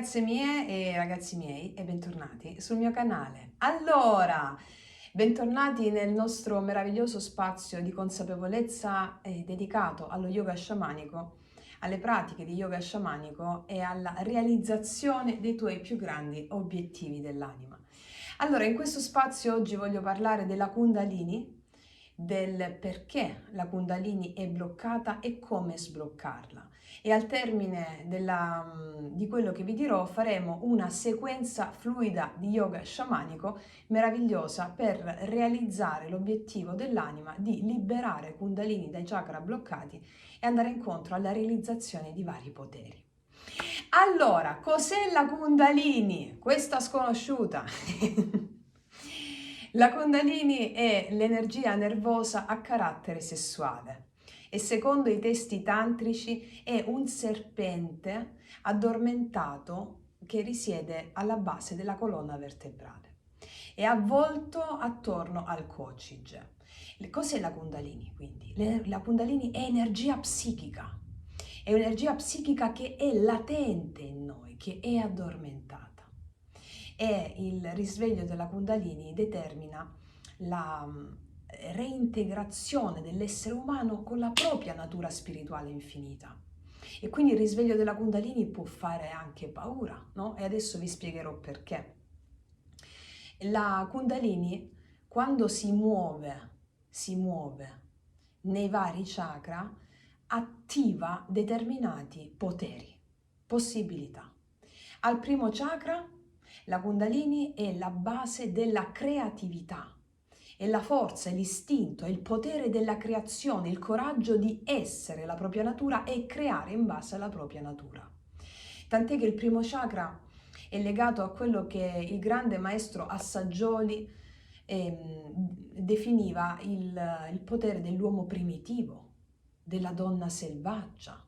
ragazze mie e ragazzi miei e bentornati sul mio canale. Allora, bentornati nel nostro meraviglioso spazio di consapevolezza dedicato allo yoga sciamanico, alle pratiche di yoga sciamanico e alla realizzazione dei tuoi più grandi obiettivi dell'anima. Allora, in questo spazio oggi voglio parlare della Kundalini, del perché la Kundalini è bloccata e come sbloccarla. E al termine di quello che vi dirò faremo una sequenza fluida di yoga sciamanico meravigliosa per realizzare l'obiettivo dell'anima di liberare Kundalini dai chakra bloccati e andare incontro alla realizzazione di vari poteri. Allora, cos'è la Kundalini? Questa sconosciuta. La Kundalini è l'energia nervosa a carattere sessuale e secondo i testi tantrici è un serpente addormentato che risiede alla base della colonna vertebrale. È avvolto attorno al coccyge. Cos'è la Kundalini quindi? La Kundalini è energia psichica. È un'energia psichica che è latente in noi, che è addormentata. E il risveglio della Kundalini determina la reintegrazione dell'essere umano con la propria natura spirituale infinita. E quindi il risveglio della Kundalini può fare anche paura, no? E adesso vi spiegherò perché. La Kundalini, quando si muove nei vari chakra, attiva determinati poteri, possibilità. Al primo chakra, la Kundalini è la base della creatività, è la forza, l'istinto, è il potere della creazione, il coraggio di essere la propria natura e creare in base alla propria natura. Tant'è che il primo chakra è legato a quello che il grande maestro Assagioli definiva il potere dell'uomo primitivo, della donna selvaggia.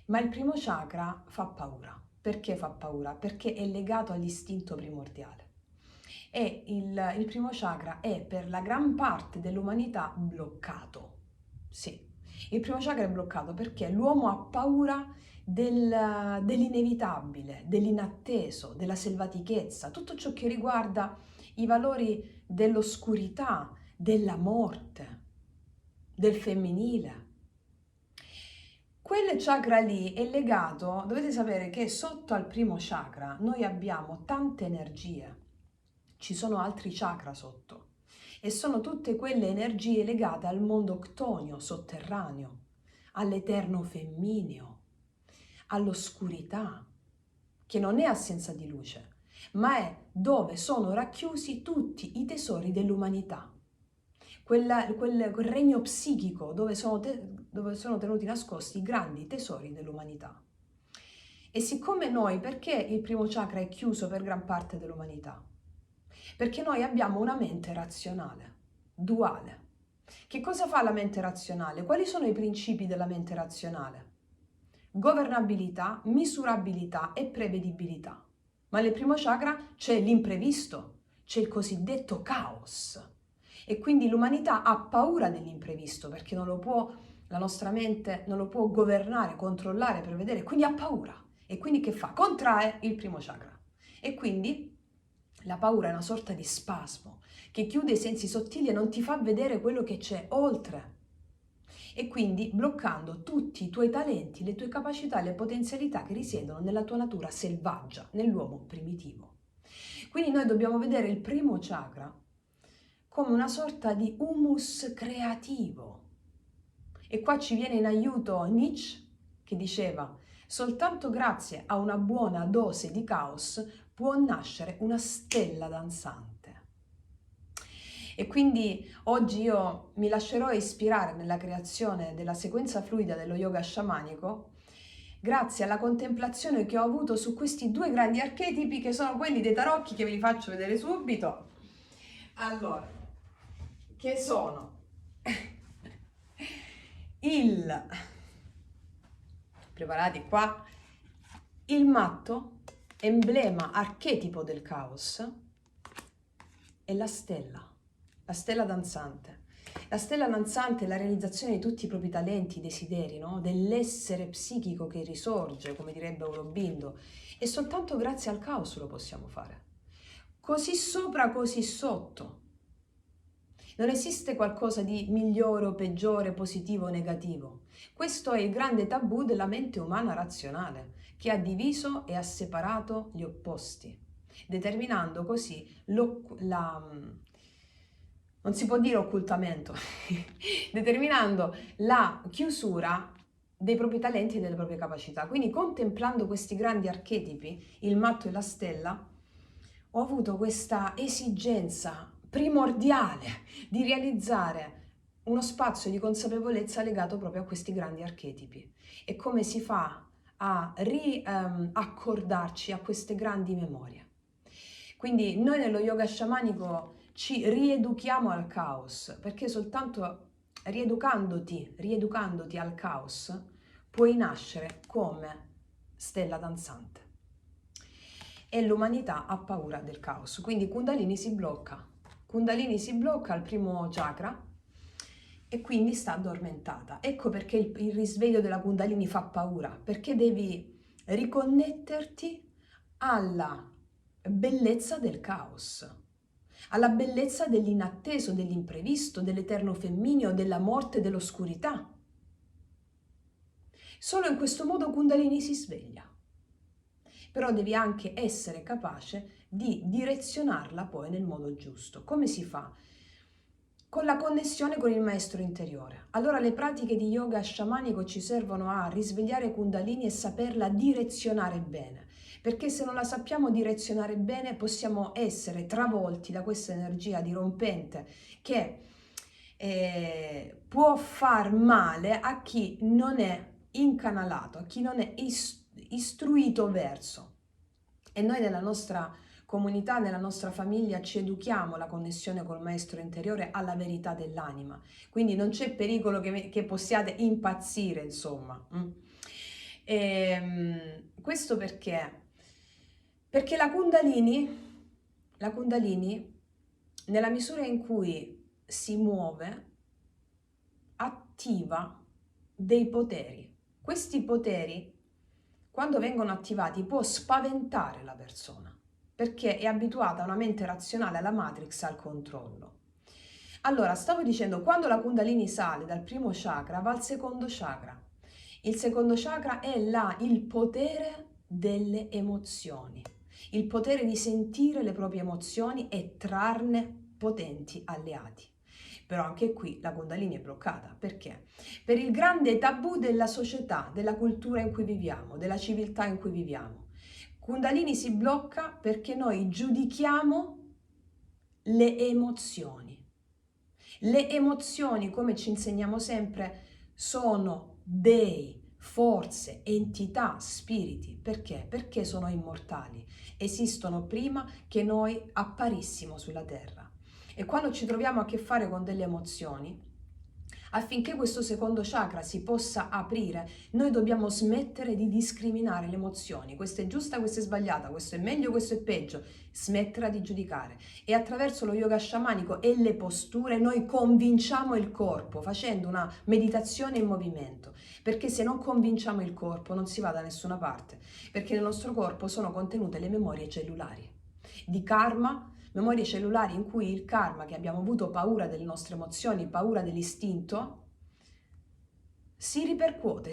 Ma il primo chakra fa paura. Perché fa paura? Perché è legato all'istinto primordiale. E il primo chakra è per la gran parte dell'umanità bloccato. Sì, il primo chakra è bloccato perché l'uomo ha paura dell'inevitabile, dell'inatteso, della selvatichezza, tutto ciò che riguarda i valori dell'oscurità, della morte, del femminile. Quel chakra lì è legato, dovete sapere che sotto al primo chakra noi abbiamo tante energie, ci sono altri chakra sotto e sono tutte quelle energie legate al mondo ctonio, sotterraneo, all'eterno femmineo, all'oscurità, che non è assenza di luce, ma è dove sono racchiusi tutti i tesori dell'umanità. Quel regno psichico dove sono tenuti nascosti i grandi tesori dell'umanità. E siccome noi, perché il primo chakra è chiuso per gran parte dell'umanità? Perché noi abbiamo una mente razionale, duale. Che cosa fa la mente razionale? Quali sono i principi della mente razionale? Governabilità, misurabilità e prevedibilità. Ma nel primo chakra c'è l'imprevisto, c'è il cosiddetto caos. E quindi l'umanità ha paura dell'imprevisto perché la nostra mente non lo può governare, controllare, prevedere, quindi ha paura. E quindi che fa? Contrae il primo chakra. E quindi la paura è una sorta di spasmo che chiude i sensi sottili e non ti fa vedere quello che c'è oltre. E quindi bloccando tutti i tuoi talenti, le tue capacità e le potenzialità che risiedono nella tua natura selvaggia, nell'uomo primitivo. Quindi noi dobbiamo vedere il primo chakra come una sorta di humus creativo. E qua ci viene in aiuto Nietzsche che diceva: soltanto grazie a una buona dose di caos può nascere una stella danzante. E quindi oggi io mi lascerò ispirare nella creazione della sequenza fluida dello yoga sciamanico grazie alla contemplazione che ho avuto su questi due grandi archetipi che sono quelli dei tarocchi, che ve li faccio vedere subito. Allora, che sono preparati qua, il matto, emblema, archetipo del caos, e la stella danzante. La stella danzante è la realizzazione di tutti i propri talenti, desideri, no? Dell'essere psichico che risorge, come direbbe Aurobindo, e soltanto grazie al caos lo possiamo fare. Così sopra, così sotto. Non esiste qualcosa di migliore o peggiore, positivo o negativo. Questo è il grande tabù della mente umana razionale, che ha diviso e ha separato gli opposti, determinando così non si può dire occultamento, determinando la chiusura dei propri talenti e delle proprie capacità. Quindi contemplando questi grandi archetipi, il matto e la stella, ho avuto questa esigenza primordiale di realizzare uno spazio di consapevolezza legato proprio a questi grandi archetipi. E come si fa a riaccordarci a queste grandi memorie. Quindi noi nello yoga sciamanico ci rieduchiamo al caos, perché soltanto rieducandoti al caos, puoi nascere come stella danzante. E l'umanità ha paura del caos, quindi Kundalini si blocca. Kundalini si blocca al primo chakra e quindi sta addormentata. Ecco perché il risveglio della Kundalini fa paura, perché devi riconnetterti alla bellezza del caos, alla bellezza dell'inatteso, dell'imprevisto, dell'eterno femmineo, della morte, dell'oscurità. Solo in questo modo Kundalini si sveglia. Però devi anche essere capace di direzionarla poi nel modo giusto. Come si fa? Con la connessione con il maestro interiore. Allora le pratiche di yoga sciamanico ci servono a risvegliare Kundalini e saperla direzionare bene, perché se non la sappiamo direzionare bene possiamo essere travolti da questa energia dirompente che può far male a chi non è incanalato, a chi non è istruito verso. E noi nella nostra comunità, nella nostra famiglia ci educhiamo alla connessione col maestro interiore, alla verità dell'anima, quindi non c'è pericolo che possiate impazzire, insomma. Questo perché? Perché la Kundalini, nella misura in cui si muove, attiva dei poteri. Questi poteri, quando vengono attivati, può spaventare la persona, perché è abituata a una mente razionale, alla Matrix, al controllo. Allora, stavo dicendo, quando la Kundalini sale dal primo chakra, va al secondo chakra. Il secondo chakra è il potere delle emozioni, il potere di sentire le proprie emozioni e trarne potenti alleati. Però anche qui la Kundalini è bloccata. Perché? Per il grande tabù della società, della cultura in cui viviamo, della civiltà in cui viviamo. Kundalini si blocca perché noi giudichiamo le emozioni. Le emozioni, come ci insegniamo sempre, sono dei, forze, entità, spiriti. Perché? Perché sono immortali. Esistono prima che noi apparissimo sulla terra. E quando ci troviamo a che fare con delle emozioni, affinché questo secondo chakra si possa aprire, noi dobbiamo smettere di discriminare le emozioni. Questa è giusta, questa è sbagliata, questo è meglio, questo è peggio. Smetterla di giudicare. E attraverso lo yoga sciamanico e le posture noi convinciamo il corpo facendo una meditazione in movimento. Perché se non convinciamo il corpo non si va da nessuna parte. Perché nel nostro corpo sono contenute le memorie cellulari di karma, memorie cellulari in cui il karma, che abbiamo avuto paura delle nostre emozioni, paura dell'istinto, si ripercuote.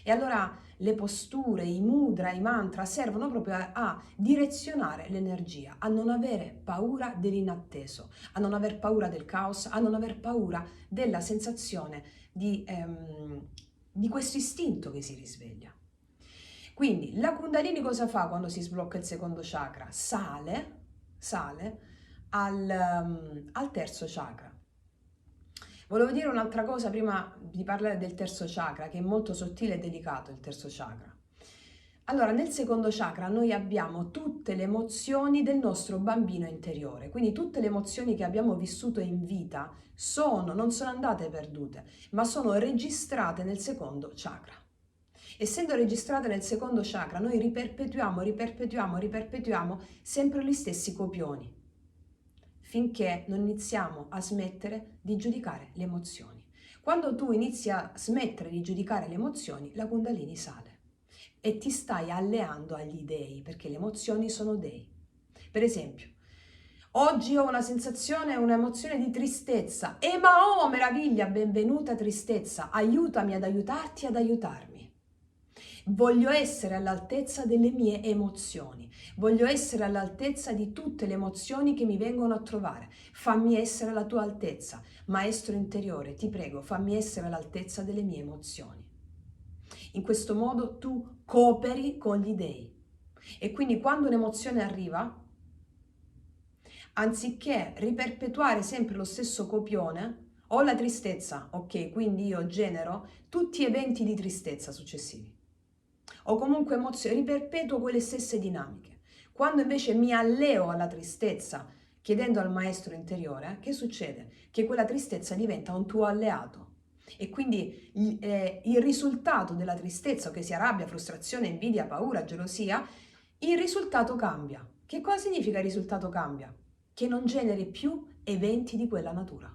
E allora le posture, i mudra, i mantra servono proprio a direzionare l'energia, a non avere paura dell'inatteso, a non aver paura del caos, a non aver paura della sensazione di questo istinto che si risveglia. Quindi la Kundalini cosa fa quando si sblocca il secondo chakra? Sale al terzo chakra. Volevo dire un'altra cosa prima di parlare del terzo chakra, che è molto sottile e delicato il terzo chakra. Allora, nel secondo chakra noi abbiamo tutte le emozioni del nostro bambino interiore, quindi tutte le emozioni che abbiamo vissuto in vita non sono andate perdute, ma sono registrate nel secondo chakra. Essendo registrate nel secondo chakra, noi riperpetuiamo sempre gli stessi copioni, finché non iniziamo a smettere di giudicare le emozioni. Quando tu inizi a smettere di giudicare le emozioni, la Kundalini sale e ti stai alleando agli dei, perché le emozioni sono dei. Per esempio, oggi ho una sensazione, un'emozione di tristezza. Ma oh, meraviglia, benvenuta tristezza, aiutami ad aiutarti ad aiutarmi. Voglio essere all'altezza delle mie emozioni, voglio essere all'altezza di tutte le emozioni che mi vengono a trovare. Fammi essere alla tua altezza. Maestro interiore, ti prego, fammi essere all'altezza delle mie emozioni. In questo modo tu cooperi con gli dei. E quindi quando un'emozione arriva, anziché riperpetuare sempre lo stesso copione, ho la tristezza, ok, quindi io genero tutti eventi di tristezza successivi. O comunque riperpetuo quelle stesse dinamiche. Quando invece mi alleo alla tristezza, chiedendo al maestro interiore, che succede? Che quella tristezza diventa un tuo alleato. E quindi il risultato della tristezza, che sia rabbia, frustrazione, invidia, paura, gelosia, il risultato cambia. Che cosa significa il risultato cambia? Che non generi più eventi di quella natura.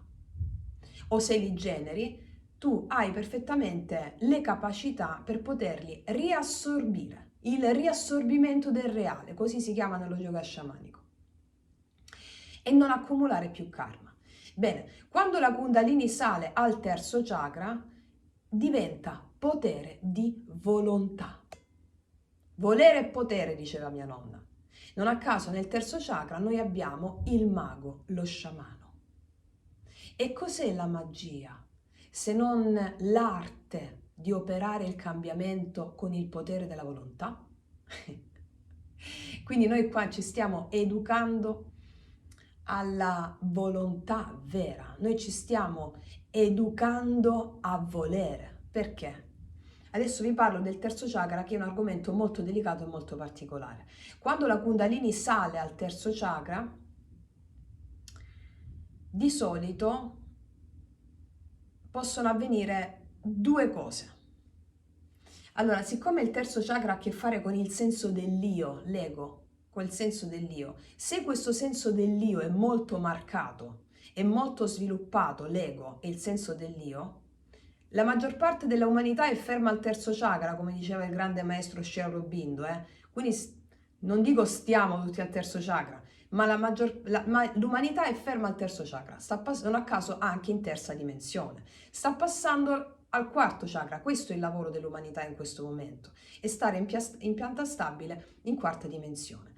O se li generi, tu hai perfettamente le capacità per poterli riassorbire. Il riassorbimento del reale, così si chiama nello yoga sciamanico. E non accumulare più karma. Bene, quando la Kundalini sale al terzo chakra, diventa potere di volontà. Volere e potere, diceva mia nonna. Non a caso nel terzo chakra noi abbiamo il mago, lo sciamano. E cos'è la magia? Se non l'arte di operare il cambiamento con il potere della volontà? Quindi noi qua ci stiamo educando alla volontà vera, noi ci stiamo educando a volere. Perché? Adesso vi parlo del terzo chakra, che è un argomento molto delicato e molto particolare. Quando la Kundalini sale al terzo chakra, di solito possono avvenire due cose. Allora, siccome il terzo chakra ha a che fare con il senso dell'io, l'ego, quel senso dell'io, se questo senso dell'io è molto marcato, è molto sviluppato, l'ego e il senso dell'io, la maggior parte dell'umanità è ferma al terzo chakra, come diceva il grande maestro Sri Aurobindo, quindi non dico stiamo tutti al terzo chakra, ma l'umanità è ferma al terzo chakra, non a caso anche in terza dimensione, sta passando al quarto chakra. Questo è il lavoro dell'umanità in questo momento, è stare in pianta stabile in quarta dimensione.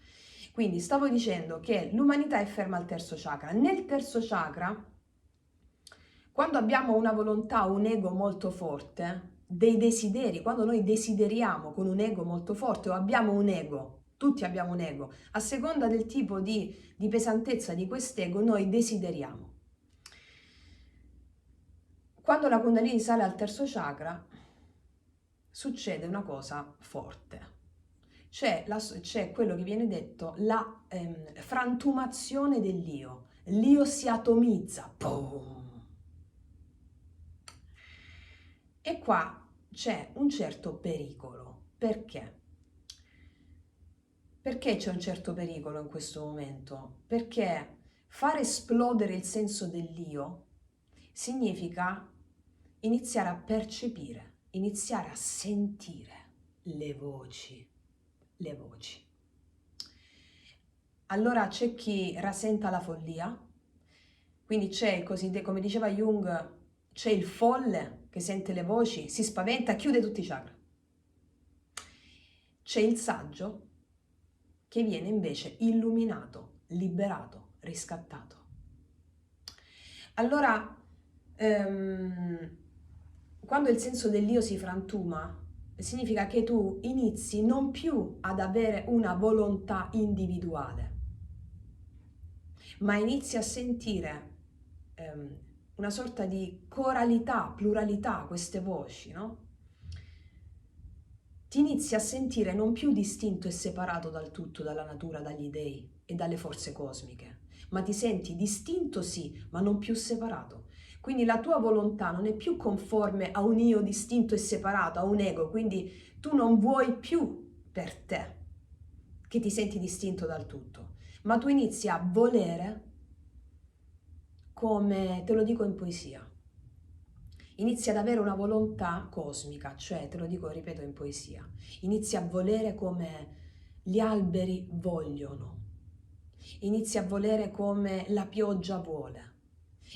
Quindi stavo dicendo che l'umanità è ferma al terzo chakra. Nel terzo chakra, quando abbiamo una volontà, un ego molto forte, dei desideri, quando noi desideriamo con un ego molto forte o abbiamo un ego, tutti abbiamo un ego, a seconda del tipo di pesantezza di quest'ego noi desideriamo. Quando la Kundalini sale al terzo chakra succede una cosa forte. C'è quello che viene detto la frantumazione dell'io. L'io si atomizza. Boom! E qua c'è un certo pericolo. Perché? Perché c'è un certo pericolo in questo momento? Perché far esplodere il senso dell'io significa iniziare a percepire, iniziare a sentire le voci. Le voci. Allora c'è chi rasenta la follia, quindi c'è il cosiddetto, come diceva Jung, c'è il folle che sente le voci, si spaventa, chiude tutti i chakra. C'è il saggio che viene invece illuminato, liberato, riscattato. Allora, quando il senso dell'io si frantuma, significa che tu inizi non più ad avere una volontà individuale, ma inizi a sentire una sorta di coralità, pluralità, queste voci, no? Ti inizi a sentire non più distinto e separato dal tutto, dalla natura, dagli dei e dalle forze cosmiche, ma ti senti distinto sì, ma non più separato. Quindi la tua volontà non è più conforme a un io distinto e separato, a un ego, quindi tu non vuoi più per te che ti senti distinto dal tutto, ma tu inizi a volere come, te lo dico in poesia, inizi ad avere una volontà cosmica, cioè, te lo dico, ripeto, in poesia, inizi a volere come gli alberi vogliono, inizi a volere come la pioggia vuole,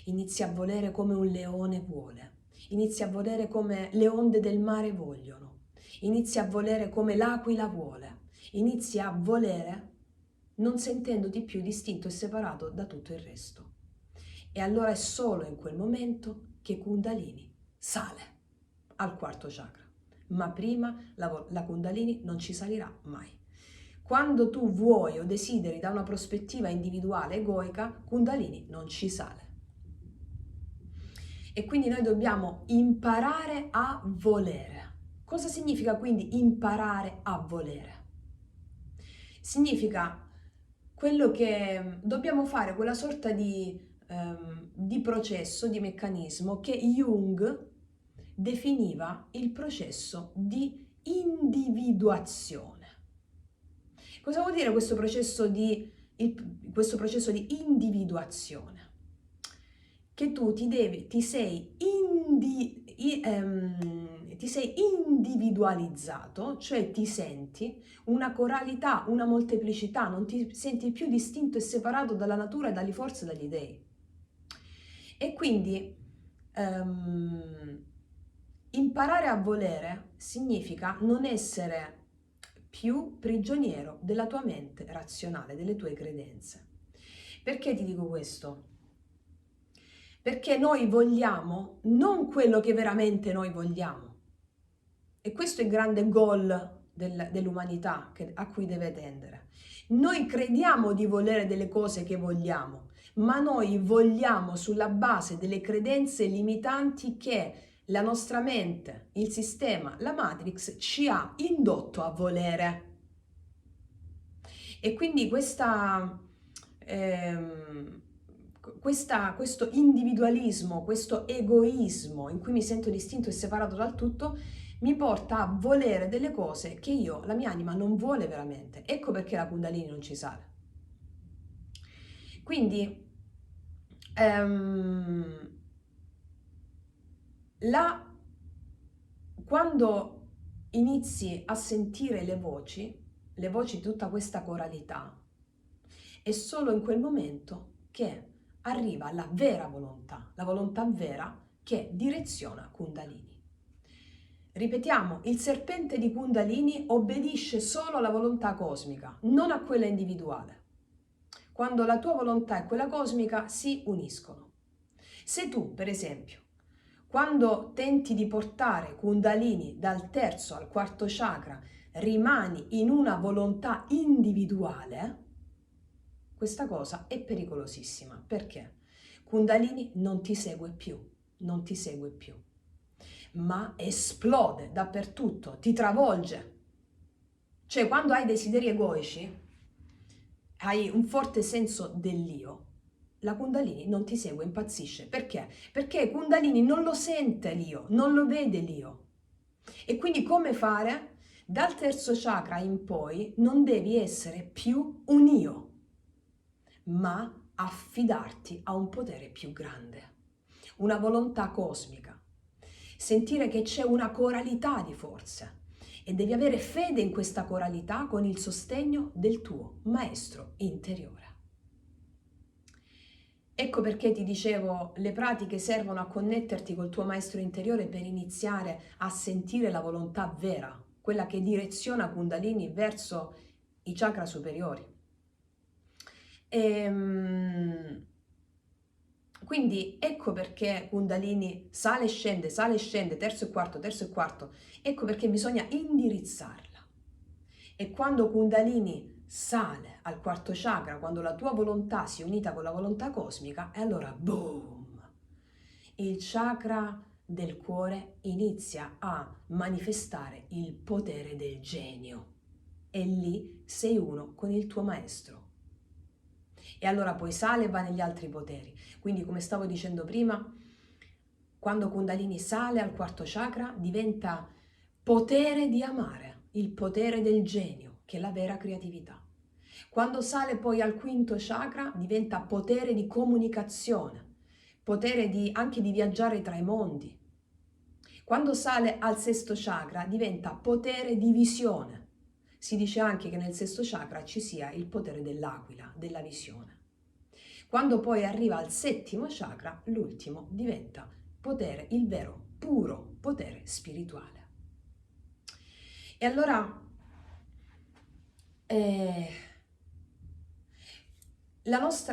inizi a volere come un leone vuole, inizi a volere come le onde del mare vogliono, inizi a volere come l'aquila vuole, inizi a volere non sentendoti più distinto e separato da tutto il resto. E allora è solo in quel momento che Kundalini sale al quarto chakra, ma prima la Kundalini non ci salirà mai. Quando tu vuoi o desideri da una prospettiva individuale egoica, Kundalini non ci sale. E quindi noi dobbiamo imparare a volere. Cosa significa quindi imparare a volere? Significa quello che dobbiamo fare, quella sorta di processo, di meccanismo che Jung definiva il processo di individuazione. Cosa vuol dire questo processo di individuazione? Che tu ti sei individualizzato, cioè ti senti una coralità, una molteplicità, non ti senti più distinto e separato dalla natura e dalle forze, dagli dei. E quindi imparare a volere significa non essere più prigioniero della tua mente razionale, delle tue credenze. Perché ti dico questo? Perché noi vogliamo non quello che veramente noi vogliamo. E questo è il grande goal dell'umanità a cui deve tendere. Noi crediamo di volere delle cose che vogliamo, ma noi vogliamo sulla base delle credenze limitanti che la nostra mente, il sistema, la Matrix ci ha indotto a volere. E quindi questo individualismo, questo egoismo in cui mi sento distinto e separato dal tutto, mi porta a volere delle cose che la mia anima non vuole veramente. Ecco perché la Kundalini non ci sale. Quindi quando inizi a sentire le voci di tutta questa coralità, è solo in quel momento che arriva la vera volontà, la volontà vera che direziona Kundalini. Ripetiamo, il serpente di Kundalini obbedisce solo alla volontà cosmica, non a quella individuale. Quando la tua volontà e quella cosmica si uniscono. Se tu, per esempio, quando tenti di portare Kundalini dal terzo al quarto chakra, rimani in una volontà individuale, questa cosa è pericolosissima. Perché? Kundalini non ti segue più, ma esplode dappertutto, ti travolge. Cioè, quando hai desideri egoici, hai un forte senso dell'io, la Kundalini non ti segue, impazzisce. Perché? Perché Kundalini non lo sente l'io, non lo vede l'io. E quindi come fare? Dal terzo chakra in poi non devi essere più un io, ma affidarti a un potere più grande, una volontà cosmica, sentire che c'è una coralità di forze e devi avere fede in questa coralità con il sostegno del tuo maestro interiore. Ecco perché ti dicevo, le pratiche servono a connetterti col tuo maestro interiore per iniziare a sentire la volontà vera, quella che direziona Kundalini verso i chakra superiori. Quindi ecco perché Kundalini sale e scende, terzo e quarto. Ecco perché bisogna indirizzarla. E quando Kundalini sale al quarto chakra, quando la tua volontà si è unita con la volontà cosmica, e allora boom! Il chakra del cuore inizia a manifestare il potere del genio. E lì sei uno con il tuo maestro. E allora poi sale e va negli altri poteri. Quindi, come stavo dicendo prima, quando Kundalini sale al quarto chakra diventa potere di amare, il potere del genio, che è la vera creatività. Quando sale poi al quinto chakra diventa potere di comunicazione, potere anche di viaggiare tra i mondi. Quando sale al sesto chakra diventa potere di visione. Si dice anche che nel sesto chakra ci sia il potere dell'aquila, della visione. Quando poi arriva al settimo chakra, l'ultimo diventa potere, il vero, puro potere spirituale. E allora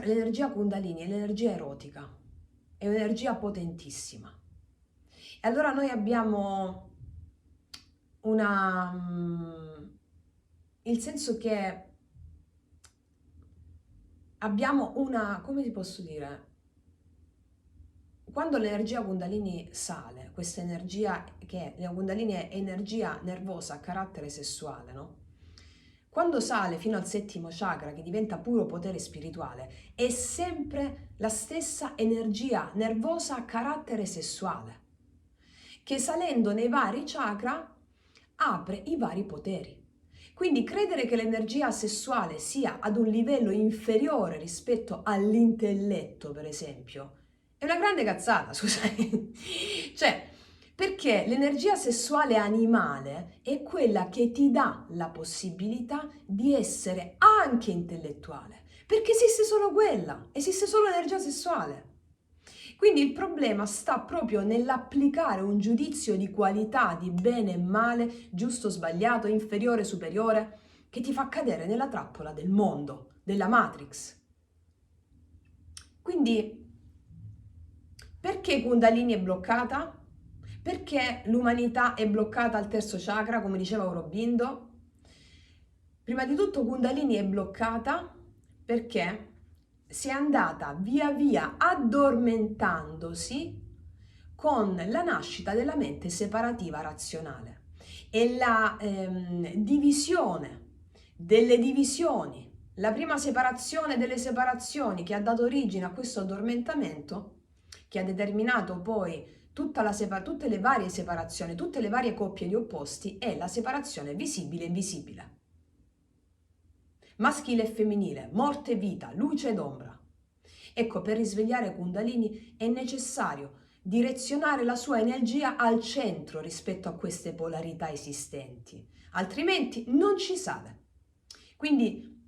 l'energia Kundalini è l'energia erotica, è un'energia potentissima. E allora noi abbiamo il senso che abbiamo come ti posso dire, quando l'energia Kundalini sale, questa energia che la Kundalini è energia nervosa a carattere sessuale, no? Quando sale fino al settimo chakra, che diventa puro potere spirituale, è sempre la stessa energia nervosa a carattere sessuale, che salendo nei vari chakra apre i vari poteri. Quindi credere che l'energia sessuale sia ad un livello inferiore rispetto all'intelletto, per esempio, è una grande cazzata, scusate. Cioè, perché l'energia sessuale animale è quella che ti dà la possibilità di essere anche intellettuale, perché esiste solo quella, esiste solo l'energia sessuale. Quindi il problema sta proprio nell'applicare un giudizio di qualità, di bene e male, giusto o sbagliato, inferiore o superiore, che ti fa cadere nella trappola del mondo, della Matrix. Quindi, perché Kundalini è bloccata? Perché l'umanità è bloccata al terzo chakra, come diceva Aurobindo? Prima di tutto Kundalini è bloccata perché si è andata via via addormentandosi con la nascita della mente separativa razionale e la divisione delle divisioni, la prima separazione delle separazioni che ha dato origine a questo addormentamento, che ha determinato poi tutte le varie separazioni, tutte le varie coppie di opposti, è la separazione visibile e invisibile. Maschile e femminile, morte e vita, luce ed ombra. Ecco, per risvegliare Kundalini è necessario direzionare la sua energia al centro rispetto a queste polarità esistenti, altrimenti non ci sale. Quindi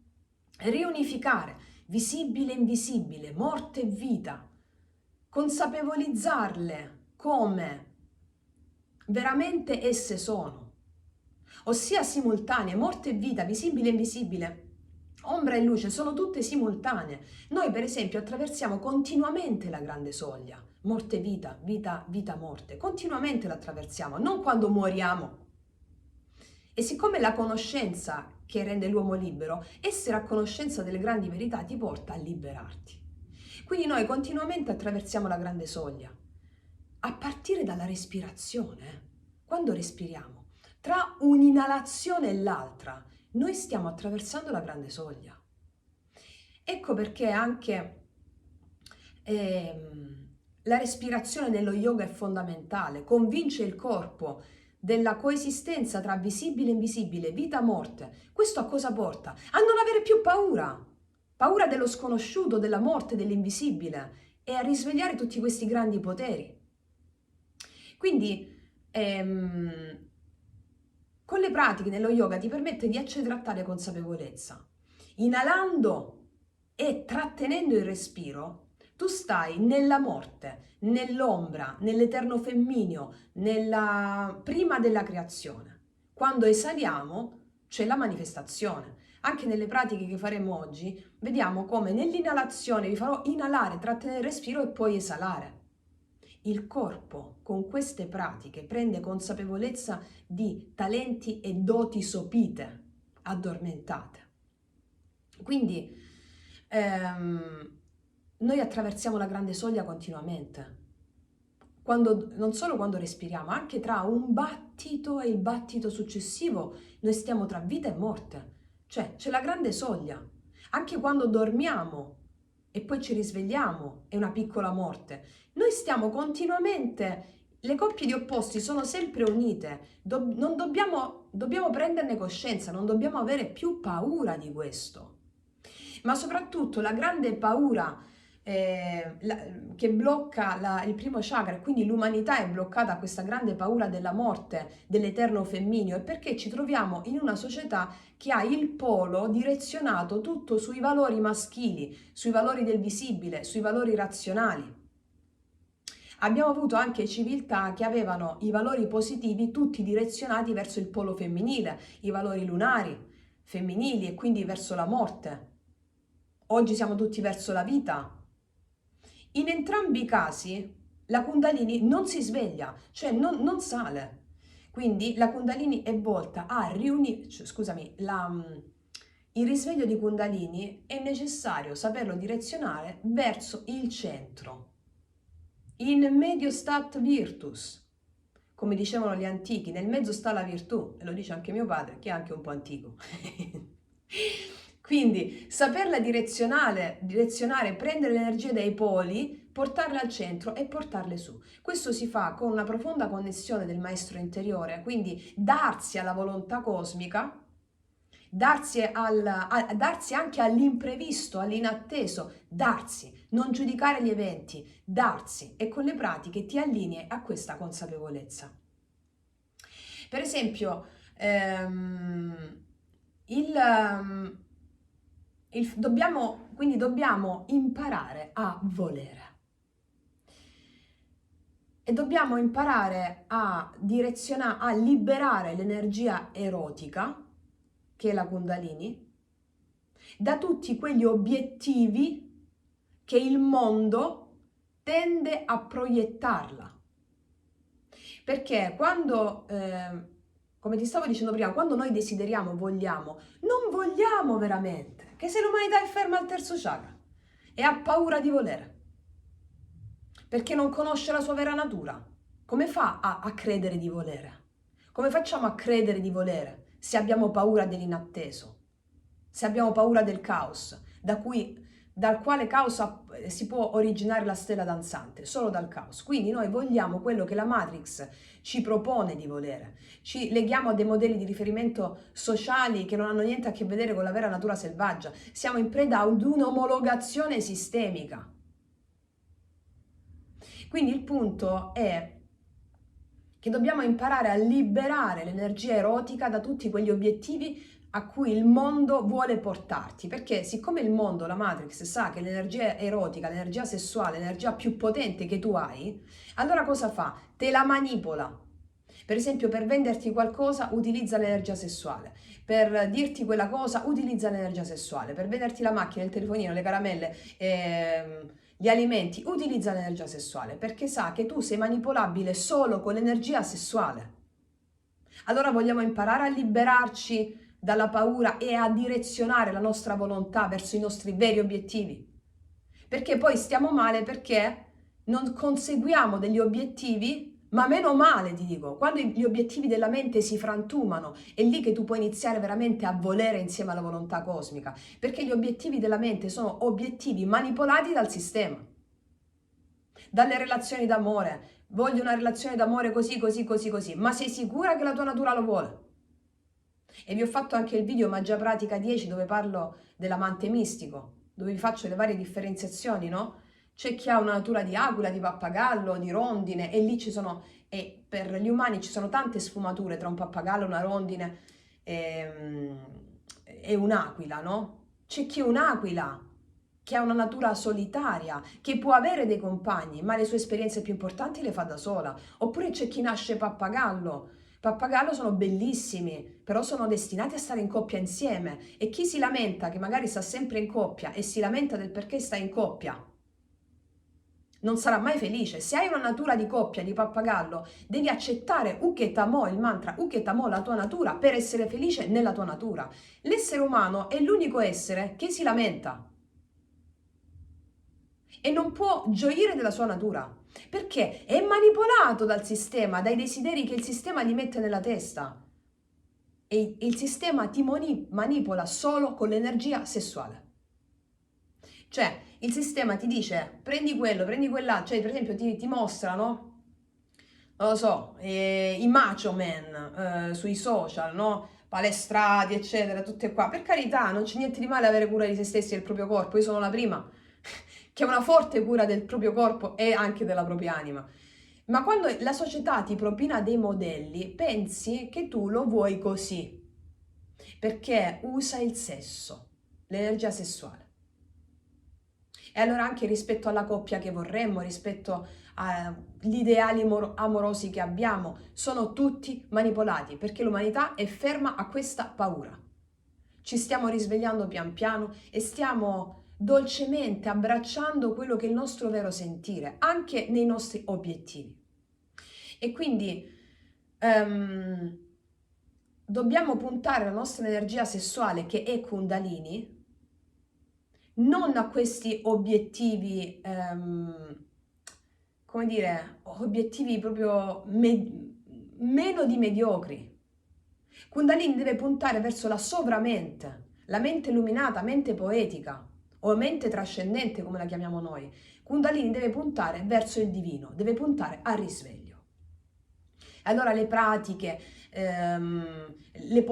riunificare visibile e invisibile, morte e vita, consapevolizzarle come veramente esse sono, ossia simultanee, morte e vita, visibile e invisibile, ombra e luce, sono tutte simultanee. Noi per esempio attraversiamo continuamente la grande soglia, morte e vita, vita, vita, morte, continuamente la attraversiamo, non quando moriamo. E siccome la conoscenza che rende l'uomo libero, essere a conoscenza delle grandi verità ti porta a liberarti. Quindi noi continuamente attraversiamo la grande soglia, a partire dalla respirazione. Quando respiriamo, tra un'inalazione e l'altra, noi stiamo attraversando la grande soglia. Ecco perché anche la respirazione nello yoga è fondamentale, convince il corpo della coesistenza tra visibile e invisibile, vita e morte. Questo a cosa porta? A non avere più paura, paura dello sconosciuto, della morte, dell'invisibile, e a risvegliare tutti questi grandi poteri. Quindi con le pratiche nello yoga ti permette di accedere a tale consapevolezza. Inalando e trattenendo il respiro, tu stai nella morte, nell'ombra, nell'eterno femmineo, prima della creazione. Quando esaliamo c'è la manifestazione. Anche nelle pratiche che faremo oggi, vediamo come nell'inalazione vi farò inalare, trattenere il respiro e poi esalare. Il corpo con queste pratiche prende consapevolezza di talenti e doti sopite, addormentate. Quindi noi attraversiamo la grande soglia continuamente, non solo quando respiriamo, anche tra un battito e il battito successivo noi stiamo tra vita e morte, cioè c'è la grande soglia. Anche quando dormiamo e poi ci risvegliamo è una piccola morte. Noi stiamo continuamente, le coppie di opposti sono sempre unite, dobbiamo prenderne coscienza, non dobbiamo avere più paura di questo. Ma soprattutto la grande paura che blocca il primo chakra, quindi l'umanità è bloccata a questa grande paura della morte, dell'eterno femminio, e perché ci troviamo in una società che ha il polo direzionato tutto sui valori maschili, sui valori del visibile, sui valori razionali. Abbiamo avuto anche civiltà che avevano i valori positivi tutti direzionati verso il polo femminile, i valori lunari, femminili, e quindi verso la morte. Oggi siamo tutti verso la vita. In entrambi i casi la Kundalini non si sveglia, cioè non sale. Quindi la Kundalini è volta a riunire, scusami, il risveglio di Kundalini è necessario saperlo direzionare verso il centro. In medio stat virtus, come dicevano gli antichi, nel mezzo sta la virtù, e lo dice anche mio padre, che è anche un po' antico. Quindi saperla direzionare, prendere le energie dai poli, portarle al centro e portarle su. Questo si fa con una profonda connessione del maestro interiore, quindi darsi alla volontà cosmica, darsi anche all'imprevisto, all'inatteso, darsi, non giudicare gli eventi, darsi, e con le pratiche ti allinei a questa consapevolezza. Per esempio, dobbiamo imparare a volere. E dobbiamo imparare a liberare l'energia erotica, che è la Kundalini, da tutti quegli obiettivi che il mondo tende a proiettarla. Perché quando, come ti stavo dicendo prima, quando noi desideriamo, vogliamo, non vogliamo veramente, che se l'umanità è ferma al terzo chakra e ha paura di volere, perché non conosce la sua vera natura, come fa a credere di volere? Come facciamo a credere di volere se abbiamo paura dell'inatteso, se abbiamo paura del caos, dal quale caos si può originare la stella danzante? Solo dal caos. Quindi noi vogliamo quello che la Matrix ci propone di volere, ci leghiamo a dei modelli di riferimento sociali che non hanno niente a che vedere con la vera natura selvaggia, siamo in preda ad un'omologazione sistemica. Quindi il punto è che dobbiamo imparare a liberare l'energia erotica da tutti quegli obiettivi a cui il mondo vuole portarti, perché siccome il mondo, la Matrix, sa che l'energia erotica, l'energia sessuale, l'energia più potente che tu hai, allora cosa fa? Te la manipola. Per esempio, per venderti qualcosa utilizza l'energia sessuale, per dirti quella cosa utilizza l'energia sessuale, per venderti la macchina, il telefonino, le caramelle, gli alimenti, utilizza l'energia sessuale, perché sa che tu sei manipolabile solo con l'energia sessuale. Allora vogliamo imparare a liberarci dalla paura e a direzionare la nostra volontà verso i nostri veri obiettivi. Perché poi stiamo male perché non conseguiamo degli obiettivi, ma meno male ti dico, quando gli obiettivi della mente si frantumano, è lì che tu puoi iniziare veramente a volere insieme alla volontà cosmica, perché gli obiettivi della mente sono obiettivi manipolati dal sistema, dalle relazioni d'amore. Voglio una relazione d'amore così, così, così, così, ma sei sicura che la tua natura lo vuole? E vi ho fatto anche il video Magia Pratica 10 dove parlo dell'amante mistico, dove vi faccio le varie differenziazioni, no? C'è chi ha una natura di aquila, di pappagallo, di rondine, e lì e per gli umani ci sono tante sfumature tra un pappagallo, una rondine e un'aquila, no? C'è chi è un'aquila, che ha una natura solitaria, che può avere dei compagni, ma le sue esperienze più importanti le fa da sola. Oppure c'è chi nasce pappagallo. Pappagallo sono bellissimi, però sono destinati a stare in coppia insieme. E chi si lamenta che magari sta sempre in coppia e si lamenta del perché sta in coppia, non sarà mai felice. Se hai una natura di coppia, di pappagallo, devi accettare Uketamo, il mantra Uketamo, la tua natura, per essere felice nella tua natura. L'essere umano è l'unico essere che si lamenta e non può gioire della sua natura, perché è manipolato dal sistema, dai desideri che il sistema gli mette nella testa. E il sistema ti manipola solo con l'energia sessuale. Cioè, il sistema ti dice, prendi quello, prendi quella, cioè per esempio ti mostrano, non lo so, i macho man sui social, no? Palestrati, eccetera, tutte qua. Per carità, non c'è niente di male avere cura di se stessi e del proprio corpo, io sono la prima che è una forte cura del proprio corpo e anche della propria anima. Ma quando la società ti propina dei modelli, pensi che tu lo vuoi così, perché usa il sesso, l'energia sessuale. E allora anche rispetto alla coppia che vorremmo, rispetto agli ideali amorosi che abbiamo, sono tutti manipolati, perché l'umanità è ferma a questa paura. Ci stiamo risvegliando pian piano e stiamo dolcemente abbracciando quello che è il nostro vero sentire, anche nei nostri obiettivi. E quindi dobbiamo puntare la nostra energia sessuale, che è Kundalini, non a questi obiettivi, come dire, obiettivi proprio meno di mediocri. Kundalini deve puntare verso la sovramente, la mente illuminata, mente poetica o mente trascendente come la chiamiamo noi. Kundalini deve puntare verso il divino, deve puntare al risveglio. Allora le pratiche, le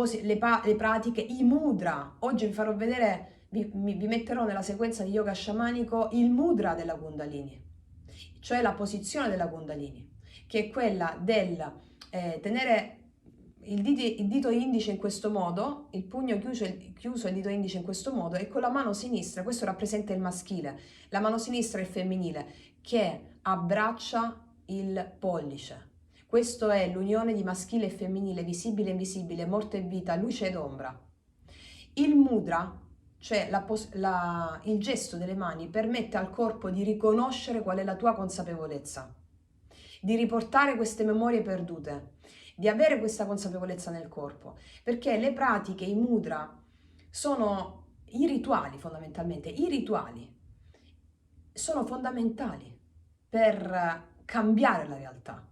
pratiche, i mudra, oggi vi farò vedere, vi metterò nella sequenza di yoga sciamanico il mudra della Kundalini, cioè la posizione della Kundalini, che è quella del tenere il dito indice in questo modo, il pugno chiuso e il dito indice in questo modo, e con la mano sinistra, questo rappresenta il maschile, la mano sinistra è il femminile, che abbraccia il pollice. Questo è l'unione di maschile e femminile, visibile e invisibile, morte e vita, luce ed ombra. Il mudra, cioè il gesto delle mani, permette al corpo di riconoscere qual è la tua consapevolezza, di riportare queste memorie perdute, di avere questa consapevolezza nel corpo, perché le pratiche, i mudra, sono i rituali fondamentalmente, i rituali sono fondamentali per cambiare la realtà.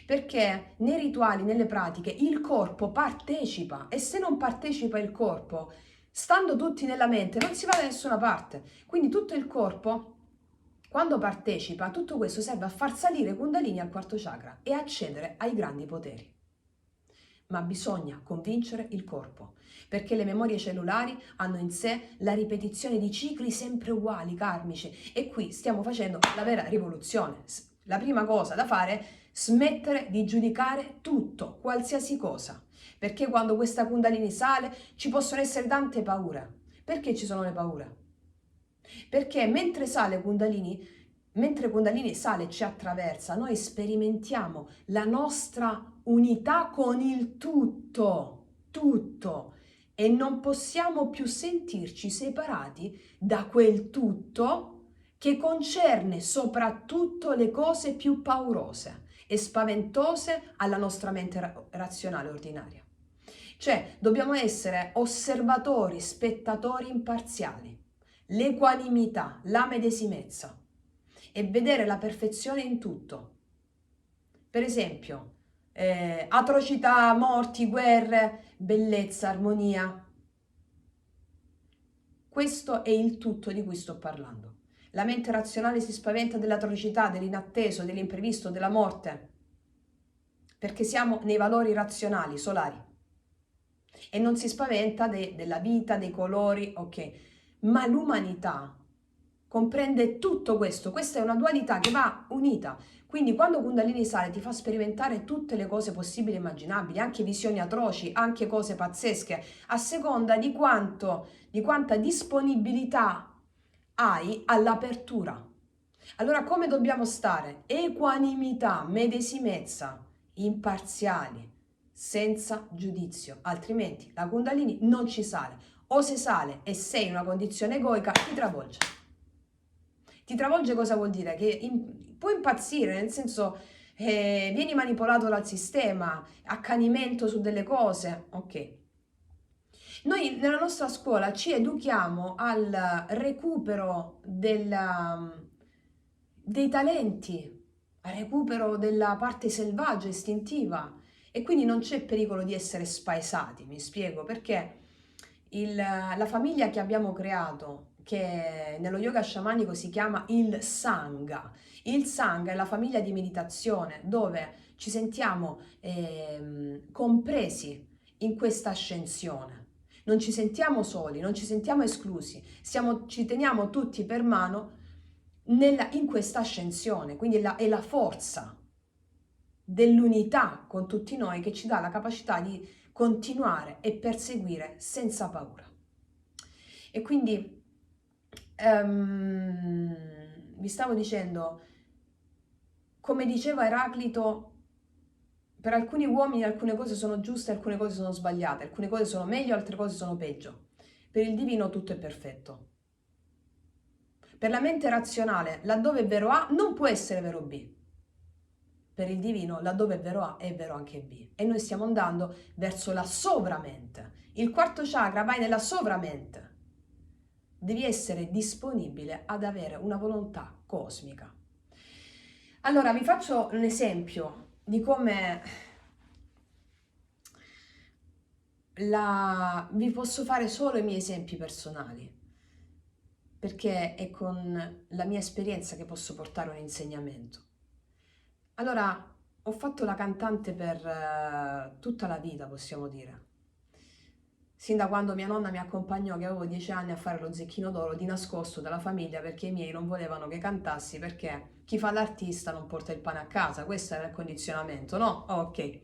Perché nei rituali, nelle pratiche, il corpo partecipa, e se non partecipa il corpo, stando tutti nella mente, non si va da nessuna parte. Quindi tutto il corpo, quando partecipa, tutto questo serve a far salire Kundalini al quarto chakra e accedere ai grandi poteri. Ma bisogna convincere il corpo, perché le memorie cellulari hanno in sé la ripetizione di cicli sempre uguali, karmici, e qui stiamo facendo la vera rivoluzione. La prima cosa da fare è smettere di giudicare tutto, qualsiasi cosa, perché quando questa Kundalini sale ci possono essere tante paure. Perché ci sono le paure? Perché mentre Kundalini sale e ci attraversa, noi sperimentiamo la nostra unità con il tutto, tutto, e non possiamo più sentirci separati da quel tutto che concerne soprattutto le cose più paurose e spaventose alla nostra mente razionale ordinaria. Cioè, dobbiamo essere osservatori, spettatori imparziali, l'equanimità, la medesimezza e vedere la perfezione in tutto. Per esempio, atrocità, morti, guerre, bellezza, armonia. Questo è il tutto di cui sto parlando. La mente razionale si spaventa dell'atrocità, dell'inatteso, dell'imprevisto, della morte, perché siamo nei valori razionali, solari. E non si spaventa della vita, dei colori, ok. Ma l'umanità comprende tutto questo. Questa è una dualità che va unita. Quindi quando Kundalini sale ti fa sperimentare tutte le cose possibili e immaginabili, anche visioni atroci, anche cose pazzesche, a seconda di quanta disponibilità hai all'apertura. Allora come dobbiamo stare? Equanimità, medesimezza, imparziali, senza giudizio, altrimenti la Kundalini non ci sale. O se sale e sei in una condizione egoica, ti travolge. Ti travolge cosa vuol dire? Che puoi impazzire, nel senso vieni manipolato dal sistema, accanimento su delle cose, ok. Noi nella nostra scuola ci educhiamo al recupero dei talenti, al recupero della parte selvaggia, istintiva, e quindi non c'è pericolo di essere spaesati, mi spiego, perché la famiglia che abbiamo creato, che nello yoga sciamanico si chiama il Sangha. Il Sangha è la famiglia di meditazione dove ci sentiamo compresi in questa ascensione. Non ci sentiamo soli, non ci sentiamo esclusi, ci teniamo tutti per mano in questa ascensione, quindi è la forza dell'unità con tutti noi che ci dà la capacità di continuare e perseguire senza paura. E quindi vi stavo dicendo, come diceva Eraclito, per alcuni uomini alcune cose sono giuste, alcune cose sono sbagliate, alcune cose sono meglio, altre cose sono peggio. Per il divino tutto è perfetto. Per la mente razionale, laddove è vero A, non può essere vero B. Per il divino, laddove è vero A, è vero anche B. E noi stiamo andando verso la sovramente. Il quarto chakra vai nella sovramente. Devi essere disponibile ad avere una volontà cosmica. Allora, vi faccio un esempio di come vi posso fare solo i miei esempi personali, perché è con la mia esperienza che posso portare un insegnamento. Allora, ho fatto la cantante per tutta la vita, possiamo dire. Sin da quando mia nonna mi accompagnò, che avevo 10 anni, a fare lo Zecchino d'Oro di nascosto dalla famiglia, perché i miei non volevano che cantassi, perché chi fa l'artista non porta il pane a casa. Questo era il condizionamento, no? Ok.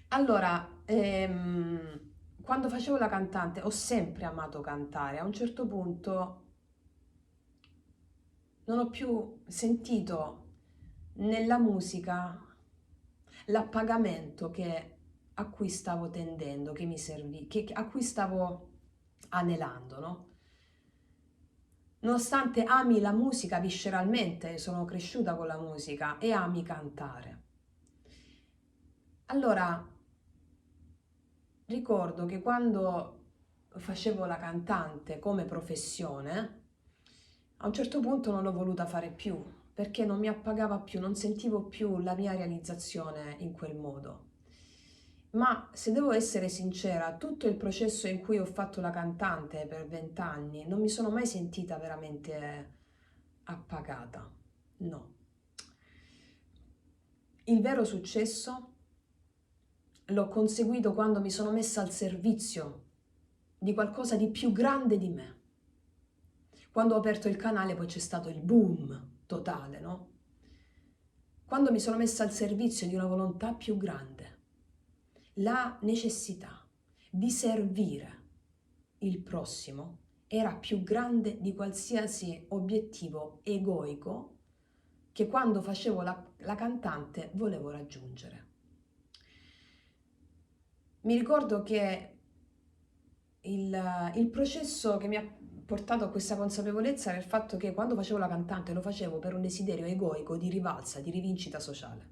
Allora, quando facevo la cantante ho sempre amato cantare. A un certo punto non ho più sentito nella musica l'appagamento a cui stavo tendendo, che mi servì, a cui stavo anelando, no? Nonostante ami la musica visceralmente, sono cresciuta con la musica e ami cantare. Allora, ricordo che quando facevo la cantante come professione, a un certo punto non l'ho voluta fare più, perché non mi appagava più, non sentivo più la mia realizzazione in quel modo. Ma se devo essere sincera, tutto il processo in cui ho fatto la cantante per 20 anni non mi sono mai sentita veramente appagata. No. Il vero successo l'ho conseguito quando mi sono messa al servizio di qualcosa di più grande di me. Quando ho aperto il canale poi c'è stato il boom totale, no? Quando mi sono messa al servizio di una volontà più grande, la necessità di servire il prossimo era più grande di qualsiasi obiettivo egoico che quando facevo la cantante volevo raggiungere. Mi ricordo che il processo che mi ha portato a questa consapevolezza era il fatto che quando facevo la cantante lo facevo per un desiderio egoico di rivalsa, di rivincita sociale.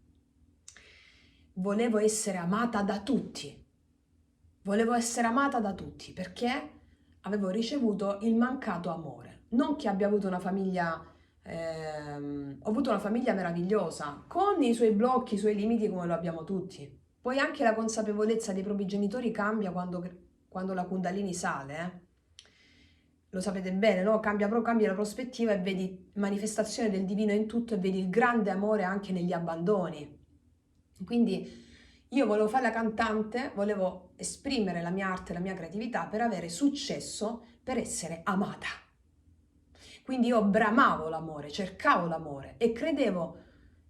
Volevo essere amata da tutti. Volevo essere amata da tutti perché avevo ricevuto il mancato amore. Non che abbia avuto una famiglia, ho avuto una famiglia meravigliosa, con i suoi blocchi, i suoi limiti come lo abbiamo tutti. Poi anche la consapevolezza dei propri genitori cambia quando la Kundalini sale, Lo sapete bene, no? Cambia la prospettiva e vedi manifestazione del divino in tutto e vedi il grande amore anche negli abbandoni. Quindi io volevo fare la cantante, volevo esprimere la mia arte, la mia creatività per avere successo, per essere amata. Quindi io bramavo l'amore, cercavo l'amore e credevo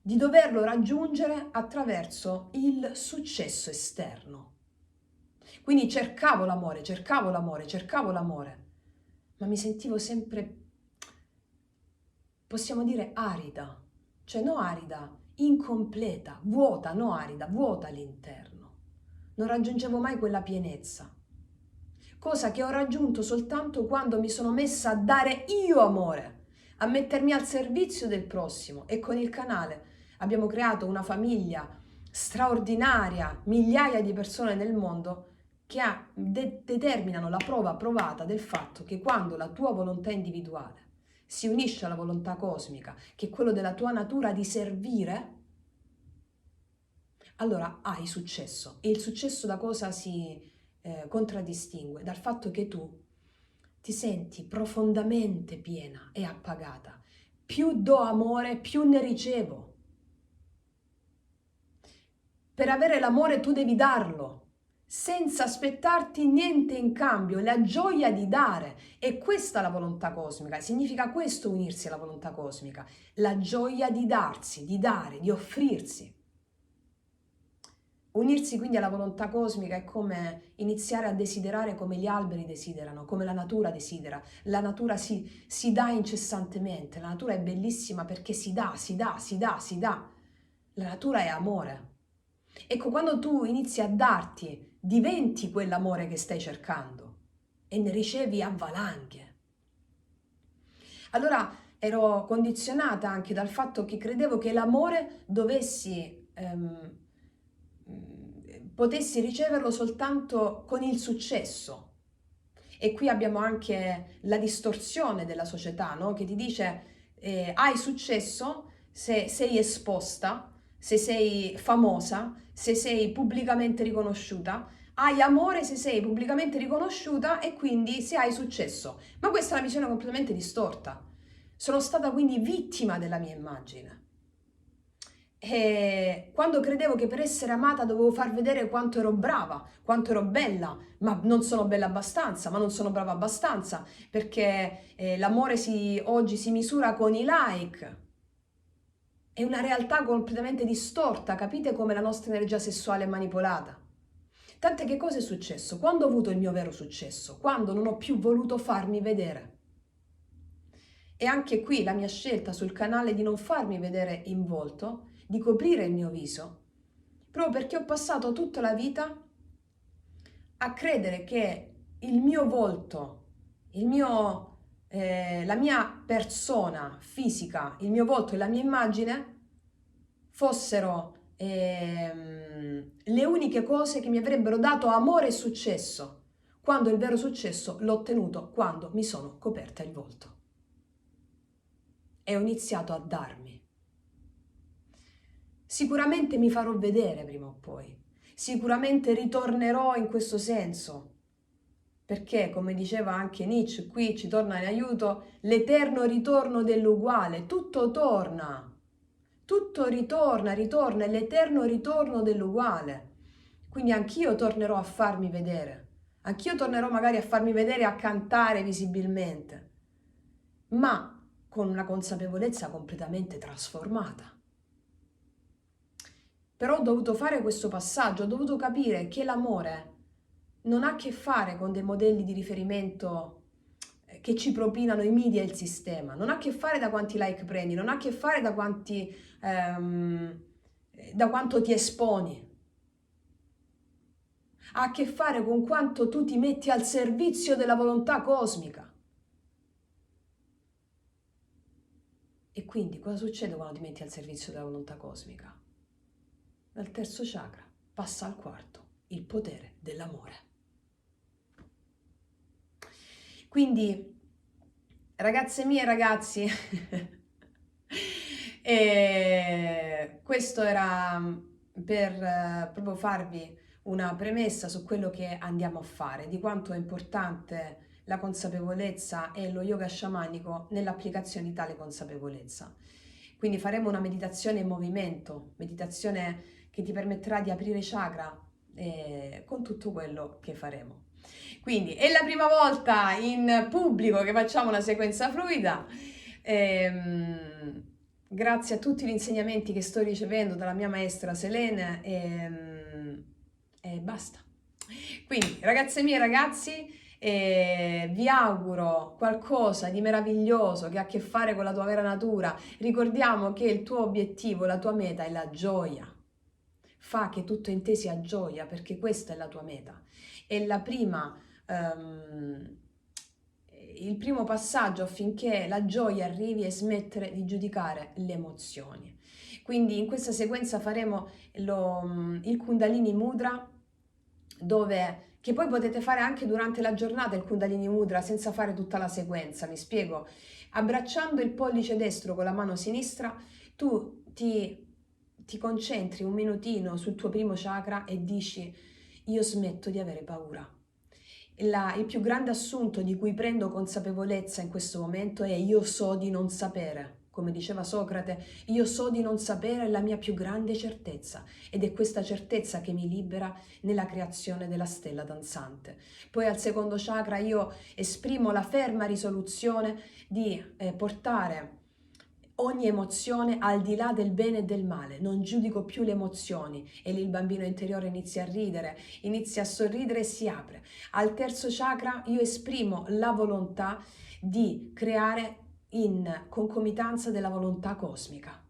di doverlo raggiungere attraverso il successo esterno. Quindi cercavo l'amore, cercavo l'amore, cercavo l'amore, ma mi sentivo sempre, possiamo dire, arida, cioè no arida, incompleta, vuota, no arida, vuota all'interno. Non raggiungevo mai quella pienezza, cosa che ho raggiunto soltanto quando mi sono messa a dare io amore, a mettermi al servizio del prossimo, e con il canale abbiamo creato una famiglia straordinaria, migliaia di persone nel mondo che determinano la prova provata del fatto che quando la tua volontà individuale si unisce alla volontà cosmica, che è quello della tua natura di servire, allora hai successo. E il successo da cosa si contraddistingue? Dal fatto che tu ti senti profondamente piena e appagata. Più do amore, più ne ricevo. Per avere l'amore tu devi darlo. senza aspettarti niente in cambio, la gioia di dare. E questa è la volontà cosmica, significa questo unirsi alla volontà cosmica, la gioia di darsi, di dare, di offrirsi. Unirsi quindi alla volontà cosmica è come iniziare a desiderare come gli alberi desiderano, come la natura desidera. La natura si dà incessantemente, la natura è bellissima perché si dà, si dà, si dà, si dà. La natura è amore. Ecco, quando tu inizi a darti, diventi quell'amore che stai cercando e ne ricevi a valanghe. Allora ero condizionata anche dal fatto che credevo che l'amore potessi riceverlo soltanto con il successo. E qui abbiamo anche la distorsione della società, no? Che ti dice hai successo se sei esposta, se sei famosa, se sei pubblicamente riconosciuta, hai amore se sei pubblicamente riconosciuta e quindi se hai successo. Ma questa è una visione completamente distorta. Sono stata quindi vittima della mia immagine. E quando credevo che per essere amata dovevo far vedere quanto ero brava, quanto ero bella, ma non sono bella abbastanza, ma non sono brava abbastanza, perché l'amore oggi si misura con i like. È una realtà completamente distorta, capite come la nostra energia sessuale è manipolata? Tant'è che cosa è successo? Quando ho avuto il mio vero successo? Quando non ho più voluto farmi vedere. E anche qui la mia scelta sul canale di non farmi vedere in volto, di coprire il mio viso, proprio perché ho passato tutta la vita a credere che il mio volto, la mia persona fisica, il mio volto e la mia immagine fossero le uniche cose che mi avrebbero dato amore e successo, quando il vero successo l'ho ottenuto quando mi sono coperta il volto. E ho iniziato a darmi. Sicuramente mi farò vedere prima o poi, sicuramente ritornerò in questo senso, perché come diceva anche Nietzsche, qui ci torna in aiuto l'eterno ritorno dell'uguale, tutto torna, tutto ritorna, è l'eterno ritorno dell'uguale. Quindi anch'io tornerò a farmi vedere, anch'io tornerò magari a farmi vedere e a cantare visibilmente, ma con una consapevolezza completamente trasformata. Però ho dovuto fare questo passaggio, ho dovuto capire che l'amore non ha a che fare con dei modelli di riferimento che ci propinano i media e il sistema, non ha a che fare da quanti like prendi, non ha a che fare da quanto ti esponi, ha a che fare con quanto tu ti metti al servizio della volontà cosmica. E quindi cosa succede quando ti metti al servizio della volontà cosmica? Dal terzo chakra passa al quarto, il potere dell'amore. Quindi, ragazze mie e ragazzi, questo era per proprio farvi una premessa su quello che andiamo a fare, di quanto è importante la consapevolezza e lo yoga sciamanico nell'applicazione di tale consapevolezza. Quindi faremo una meditazione in movimento, meditazione che ti permetterà di aprire chakra con tutto quello che faremo. Quindi è la prima volta in pubblico che facciamo una sequenza fluida. Grazie a tutti gli insegnamenti che sto ricevendo dalla mia maestra Selene e basta. Quindi ragazze mie e ragazzi, vi auguro qualcosa di meraviglioso che ha a che fare con la tua vera natura. Ricordiamo che il tuo obiettivo, la tua meta è la gioia. Fa che tutto in te sia gioia, perché questa è la tua meta. È il primo passaggio affinché la gioia arrivi e smettere di giudicare le emozioni. Quindi in questa sequenza faremo il Kundalini Mudra, che poi potete fare anche durante la giornata il Kundalini Mudra senza fare tutta la sequenza, mi spiego. Abbracciando il pollice destro con la mano sinistra, tu ti concentri un minutino sul tuo primo chakra e dici: io smetto di avere paura. Il più grande assunto di cui prendo consapevolezza in questo momento è: io so di non sapere. Come diceva Socrate, io so di non sapere la mia più grande certezza ed è questa certezza che mi libera nella creazione della stella danzante. Poi al secondo chakra io esprimo la ferma risoluzione di portare ogni emozione al di là del bene e del male, non giudico più le emozioni e lì il bambino interiore inizia a ridere, inizia a sorridere e si apre. Al terzo chakra io esprimo la volontà di creare in concomitanza della volontà cosmica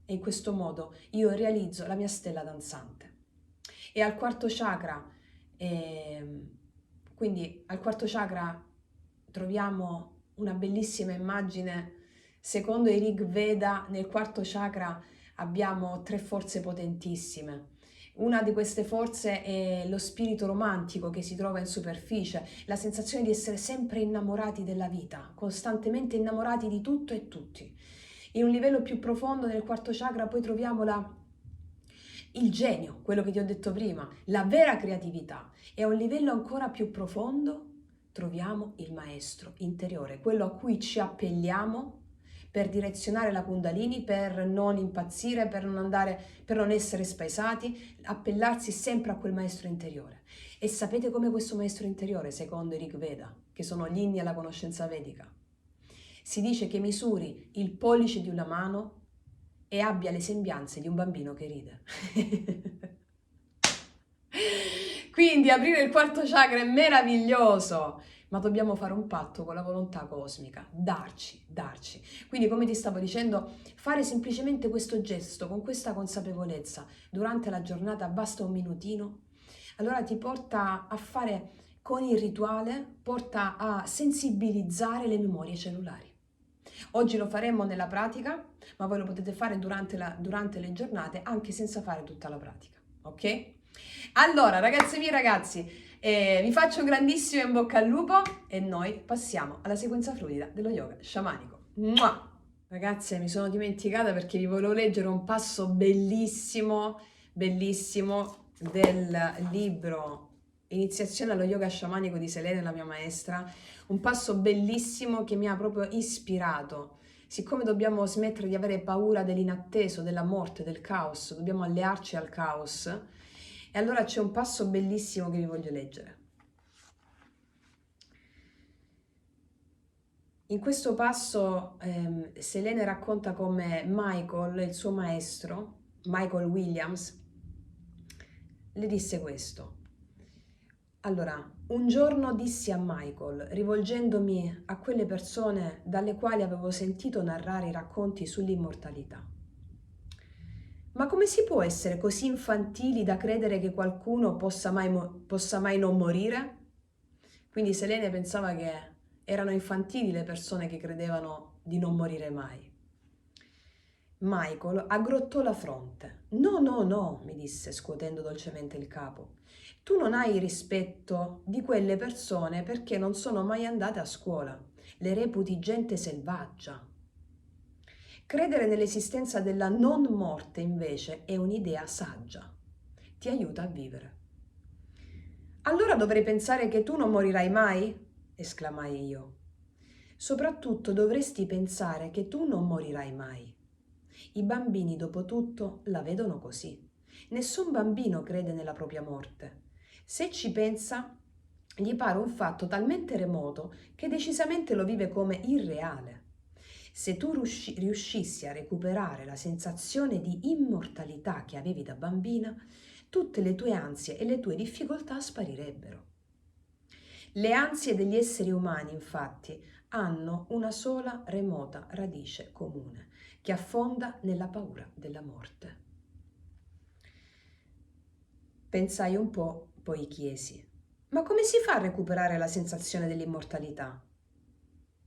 e in questo modo io realizzo la mia stella danzante. E al quarto chakra, quindi al quarto chakra troviamo una bellissima immagine. Secondo i Rig Veda, nel quarto chakra abbiamo 3 forze potentissime. Una di queste forze è lo spirito romantico che si trova in superficie, la sensazione di essere sempre innamorati della vita, costantemente innamorati di tutto e tutti. In un livello più profondo, nel quarto chakra, poi troviamo il genio, quello che ti ho detto prima, la vera creatività. E a un livello ancora più profondo troviamo il maestro interiore, quello a cui ci appelliamo per direzionare la Kundalini, per non impazzire, per non essere spaesati, appellarsi sempre a quel maestro interiore. E sapete come questo maestro interiore, secondo i Rig Veda, che sono gli inni alla conoscenza vedica, si dice che misuri il pollice di una mano e abbia le sembianze di un bambino che ride. Quindi aprire il quarto chakra è meraviglioso, ma dobbiamo fare un patto con la volontà cosmica, darci. Quindi, come ti stavo dicendo, fare semplicemente questo gesto con questa consapevolezza durante la giornata, basta un minutino, allora ti porta a fare con il rituale, porta a sensibilizzare le memorie cellulari. Oggi lo faremo nella pratica, ma voi lo potete fare durante le giornate anche senza fare tutta la pratica, ok? Allora, ragazze mie, ragazzi, vi faccio un grandissimo in bocca al lupo e noi passiamo alla sequenza fluida dello yoga sciamanico. Mua! Ragazze, mi sono dimenticata perché vi volevo leggere un passo bellissimo, bellissimo del libro Iniziazione allo yoga sciamanico di Selene, la mia maestra, un passo bellissimo che mi ha proprio ispirato. Siccome dobbiamo smettere di avere paura dell'inatteso, della morte, del caos, dobbiamo allearci al caos. E allora c'è un passo bellissimo che vi voglio leggere. In questo passo Selene racconta come Michael, il suo maestro, Michael Williams, le disse questo. Allora, un giorno dissi a Michael, rivolgendomi a quelle persone dalle quali avevo sentito narrare i racconti sull'immortalità: ma come si può essere così infantili da credere che qualcuno possa mai non morire? Quindi Selene pensava che erano infantili le persone che credevano di non morire mai. Michael aggrottò la fronte. No, no, no, mi disse, scuotendo dolcemente il capo. Tu non hai rispetto di quelle persone perché non sono mai andate a scuola. Le reputi gente selvaggia. Credere nell'esistenza della non morte, invece, è un'idea saggia. Ti aiuta a vivere. Allora dovrei pensare che tu non morirai mai? Esclamai io. Soprattutto dovresti pensare che tu non morirai mai. I bambini, dopo tutto, la vedono così. Nessun bambino crede nella propria morte. Se ci pensa, gli pare un fatto talmente remoto che decisamente lo vive come irreale. Se tu riuscissi a recuperare la sensazione di immortalità che avevi da bambina, tutte le tue ansie e le tue difficoltà sparirebbero. Le ansie degli esseri umani, infatti, hanno una sola remota radice comune, che affonda nella paura della morte. Pensai un po', poi chiesi: ma come si fa a recuperare la sensazione dell'immortalità?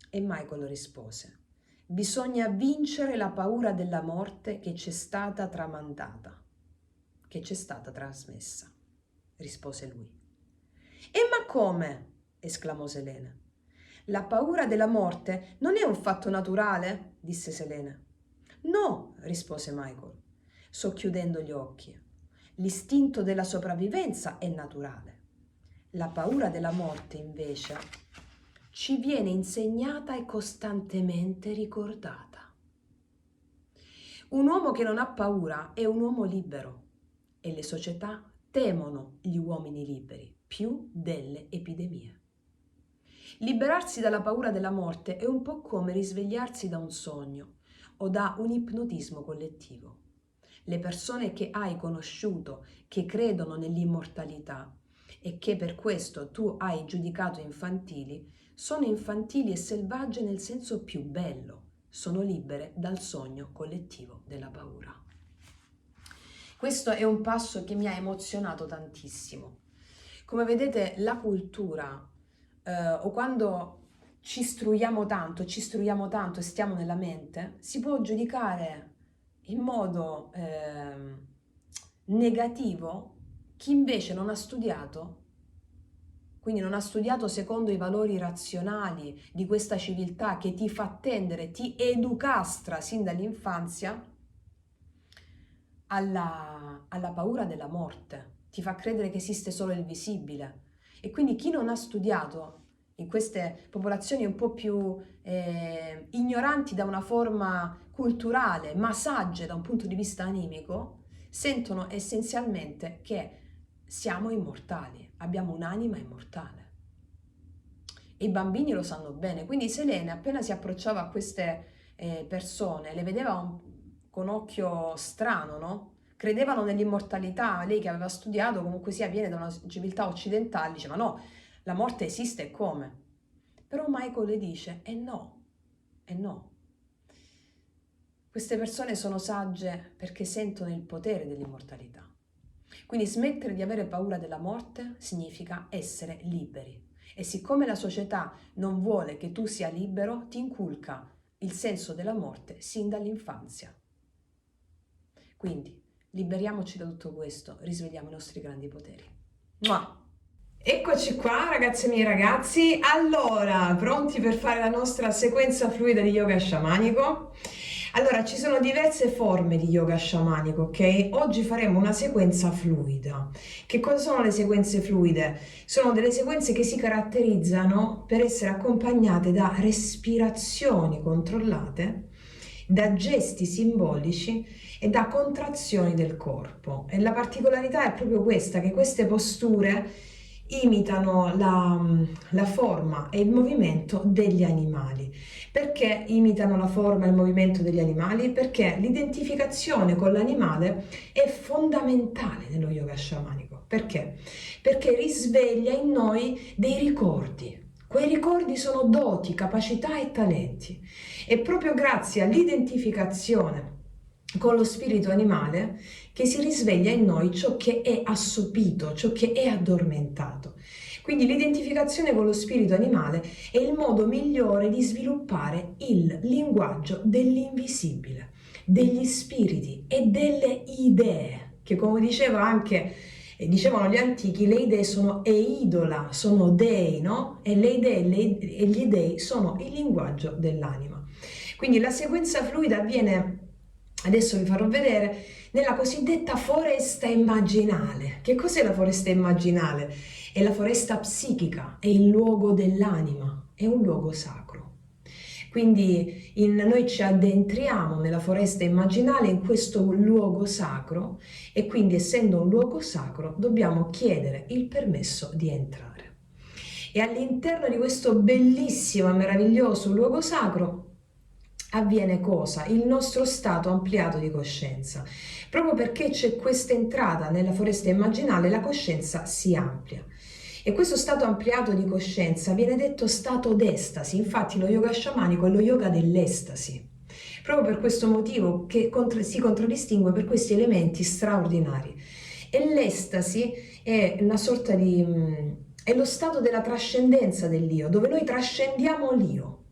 E Michael rispose: bisogna vincere la paura della morte che ci è stata tramandata, che ci è stata trasmessa, rispose lui. E ma come? Esclamò Selene. La paura della morte non è un fatto naturale? Disse Selene. No, rispose Michael, socchiudendo gli occhi. L'istinto della sopravvivenza è naturale. La paura della morte, invece, ci viene insegnata e costantemente ricordata. Un uomo che non ha paura è un uomo libero e le società temono gli uomini liberi più delle epidemie. Liberarsi dalla paura della morte è un po' come risvegliarsi da un sogno o da un ipnotismo collettivo. Le persone che hai conosciuto, che credono nell'immortalità e che per questo tu hai giudicato infantili, sono infantili e selvagge nel senso più bello, sono libere dal sogno collettivo della paura. Questo è un passo che mi ha emozionato tantissimo. Come vedete, la cultura, o quando ci istruiamo tanto e stiamo nella mente, si può giudicare in modo negativo chi invece non ha studiato, quindi non ha studiato secondo i valori razionali di questa civiltà che ti fa tendere, ti educastra sin dall'infanzia alla paura della morte, ti fa credere che esiste solo il visibile. E quindi chi non ha studiato in queste popolazioni un po' più ignoranti da una forma culturale, ma sagge da un punto di vista animico, sentono essenzialmente che siamo immortali, abbiamo un'anima immortale. E i bambini lo sanno bene, quindi Selene appena si approcciava a queste persone, le vedeva con occhio strano, no? Credevano nell'immortalità, lei che aveva studiato, comunque sia, viene da una civiltà occidentale, dice ma no, la morte esiste e come? Però Michael le dice e no, e no. Queste persone sono sagge perché sentono il potere dell'immortalità. Quindi smettere di avere paura della morte significa essere liberi. E siccome la società non vuole che tu sia libero, ti inculca il senso della morte sin dall'infanzia. Quindi liberiamoci da tutto questo, risvegliamo i nostri grandi poteri. Mua! Eccoci qua ragazze e miei ragazzi, allora pronti per fare la nostra sequenza fluida di yoga sciamanico? Allora ci sono diverse forme di yoga sciamanico, ok? Oggi faremo una sequenza fluida. Che cosa sono le sequenze fluide? Sono delle sequenze che si caratterizzano per essere accompagnate da respirazioni controllate, da gesti simbolici e da contrazioni del corpo. E la particolarità è proprio questa, che queste posture imitano la forma e il movimento degli animali. Perché imitano la forma e il movimento degli animali? Perché l'identificazione con l'animale è fondamentale nello yoga sciamanico. Perché? Perché risveglia in noi dei ricordi. Quei ricordi sono doti, capacità e talenti. E proprio grazie all'identificazione con lo spirito animale che si risveglia in noi ciò che è assopito, ciò che è addormentato. Quindi l'identificazione con lo spirito animale è il modo migliore di sviluppare il linguaggio dell'invisibile, degli spiriti e delle idee, che come dicevano gli antichi, le idee sono eidola, sono dei, no? E le idee e gli dei sono il linguaggio dell'anima. Quindi la sequenza fluida avviene, adesso vi farò vedere, nella cosiddetta foresta immaginale. Che cos'è la foresta immaginale? È la foresta psichica, è il luogo dell'anima, è un luogo sacro. Quindi noi ci addentriamo nella foresta immaginale, in questo luogo sacro, e quindi essendo un luogo sacro dobbiamo chiedere il permesso di entrare. E all'interno di questo bellissimo e meraviglioso luogo sacro avviene cosa? Il nostro stato ampliato di coscienza. Proprio perché c'è questa entrata nella foresta immaginale, la coscienza si amplia. E questo stato ampliato di coscienza viene detto stato d'estasi. Infatti lo yoga sciamanico è lo yoga dell'estasi. Proprio per questo motivo che si contraddistingue per questi elementi straordinari. E l'estasi è una sorta è lo stato della trascendenza dell'io, dove noi trascendiamo l'io.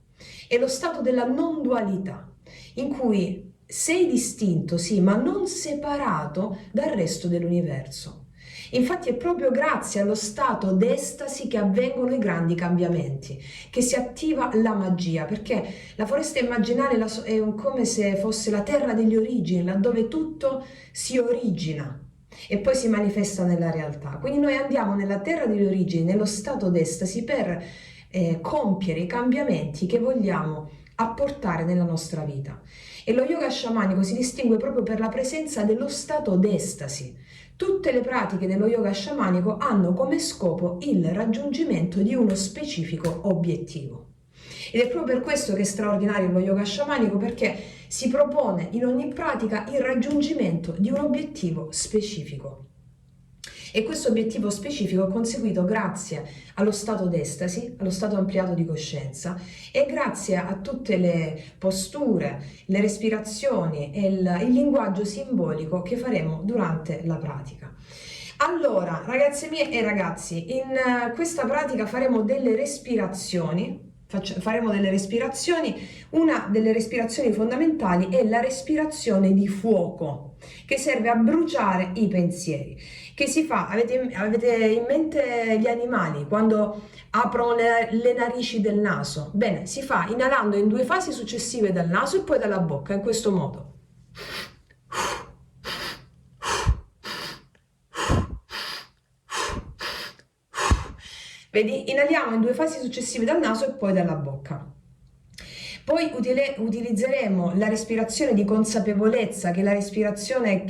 È lo stato della non dualità, in cui sei distinto, sì, ma non separato dal resto dell'universo. Infatti è proprio grazie allo stato d'estasi che avvengono i grandi cambiamenti, che si attiva la magia, perché la foresta immaginale è come se fosse la terra degli origini, laddove tutto si origina e poi si manifesta nella realtà. Quindi noi andiamo nella terra degli origini, nello stato d'estasi, per compiere i cambiamenti che vogliamo apportare nella nostra vita. E lo yoga sciamanico si distingue proprio per la presenza dello stato d'estasi. Tutte le pratiche dello yoga sciamanico hanno come scopo il raggiungimento di uno specifico obiettivo. Ed è proprio per questo che è straordinario lo yoga sciamanico, perché si propone in ogni pratica il raggiungimento di un obiettivo specifico. E questo obiettivo specifico è conseguito grazie allo stato d'estasi, allo stato ampliato di coscienza, e grazie a tutte le posture, le respirazioni e il linguaggio simbolico che faremo durante la pratica. Allora, ragazze mie e ragazzi, in questa pratica faremo delle respirazioni. Una delle respirazioni fondamentali è la respirazione di fuoco, che serve a bruciare i pensieri. Che si fa? Avete in mente gli animali quando aprono le narici del naso? Bene, si fa inalando in 2 fasi successive dal naso e poi dalla bocca, in questo modo. Vedi? Inaliamo in 2 fasi successive dal naso e poi dalla bocca. Poi utilizzeremo la respirazione di consapevolezza, che è la respirazione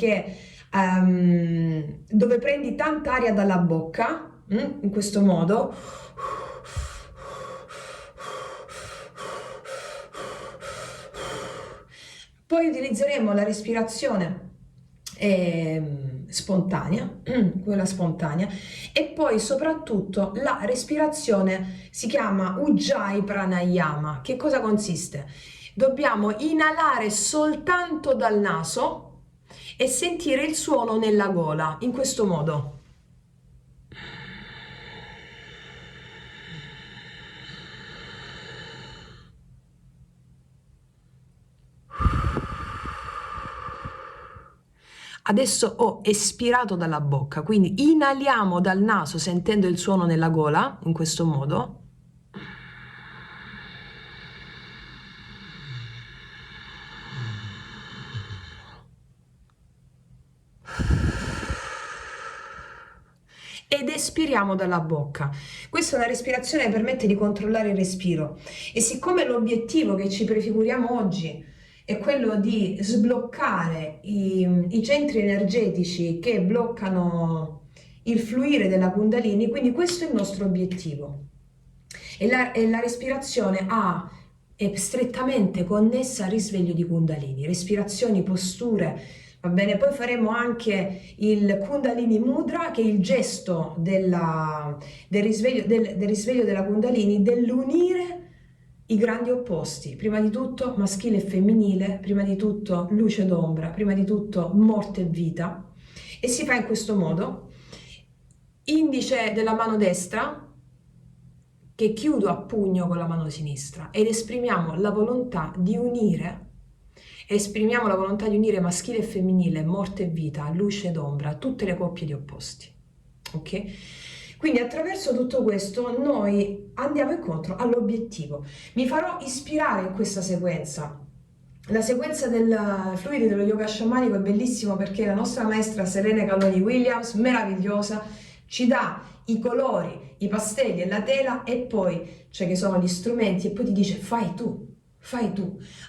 dove prendi tanta aria dalla bocca, in questo modo. Poi utilizzeremo la respirazione spontanea, quella spontanea, e poi soprattutto la respirazione si chiama Ujjayi Pranayama. Che cosa consiste? Dobbiamo inalare soltanto dal naso e sentire il suono nella gola, in questo modo. Adesso ho espirato dalla bocca, quindi inaliamo dal naso sentendo il suono nella gola, in questo modo. Ed espiriamo dalla bocca. Questa è una respirazione che permette di controllare il respiro, e siccome l'obiettivo che ci prefiguriamo oggi è quello di sbloccare i centri energetici che bloccano il fluire della Kundalini, quindi questo è il nostro obiettivo. E la respirazione è strettamente connessa al risveglio di Kundalini, respirazioni, posture, va bene? Poi faremo anche il Kundalini Mudra, che è il gesto del risveglio della Kundalini, dell'unire i grandi opposti, prima di tutto maschile e femminile, prima di tutto luce ed ombra, prima di tutto morte e vita, e si fa in questo modo: indice della mano destra che chiudo a pugno con la mano sinistra, ed esprimiamo la volontà di unire maschile e femminile, morte e vita, luce ed ombra, tutte le coppie di opposti, ok? Quindi attraverso tutto questo noi andiamo incontro all'obiettivo. Mi farò ispirare in questa sequenza. La sequenza del fluidi dello yoga sciamanico è bellissimo, perché la nostra maestra Selene Calloni Williams, meravigliosa, ci dà i colori, i pastelli e la tela, e poi che sono gli strumenti, e poi ti dice fai tu.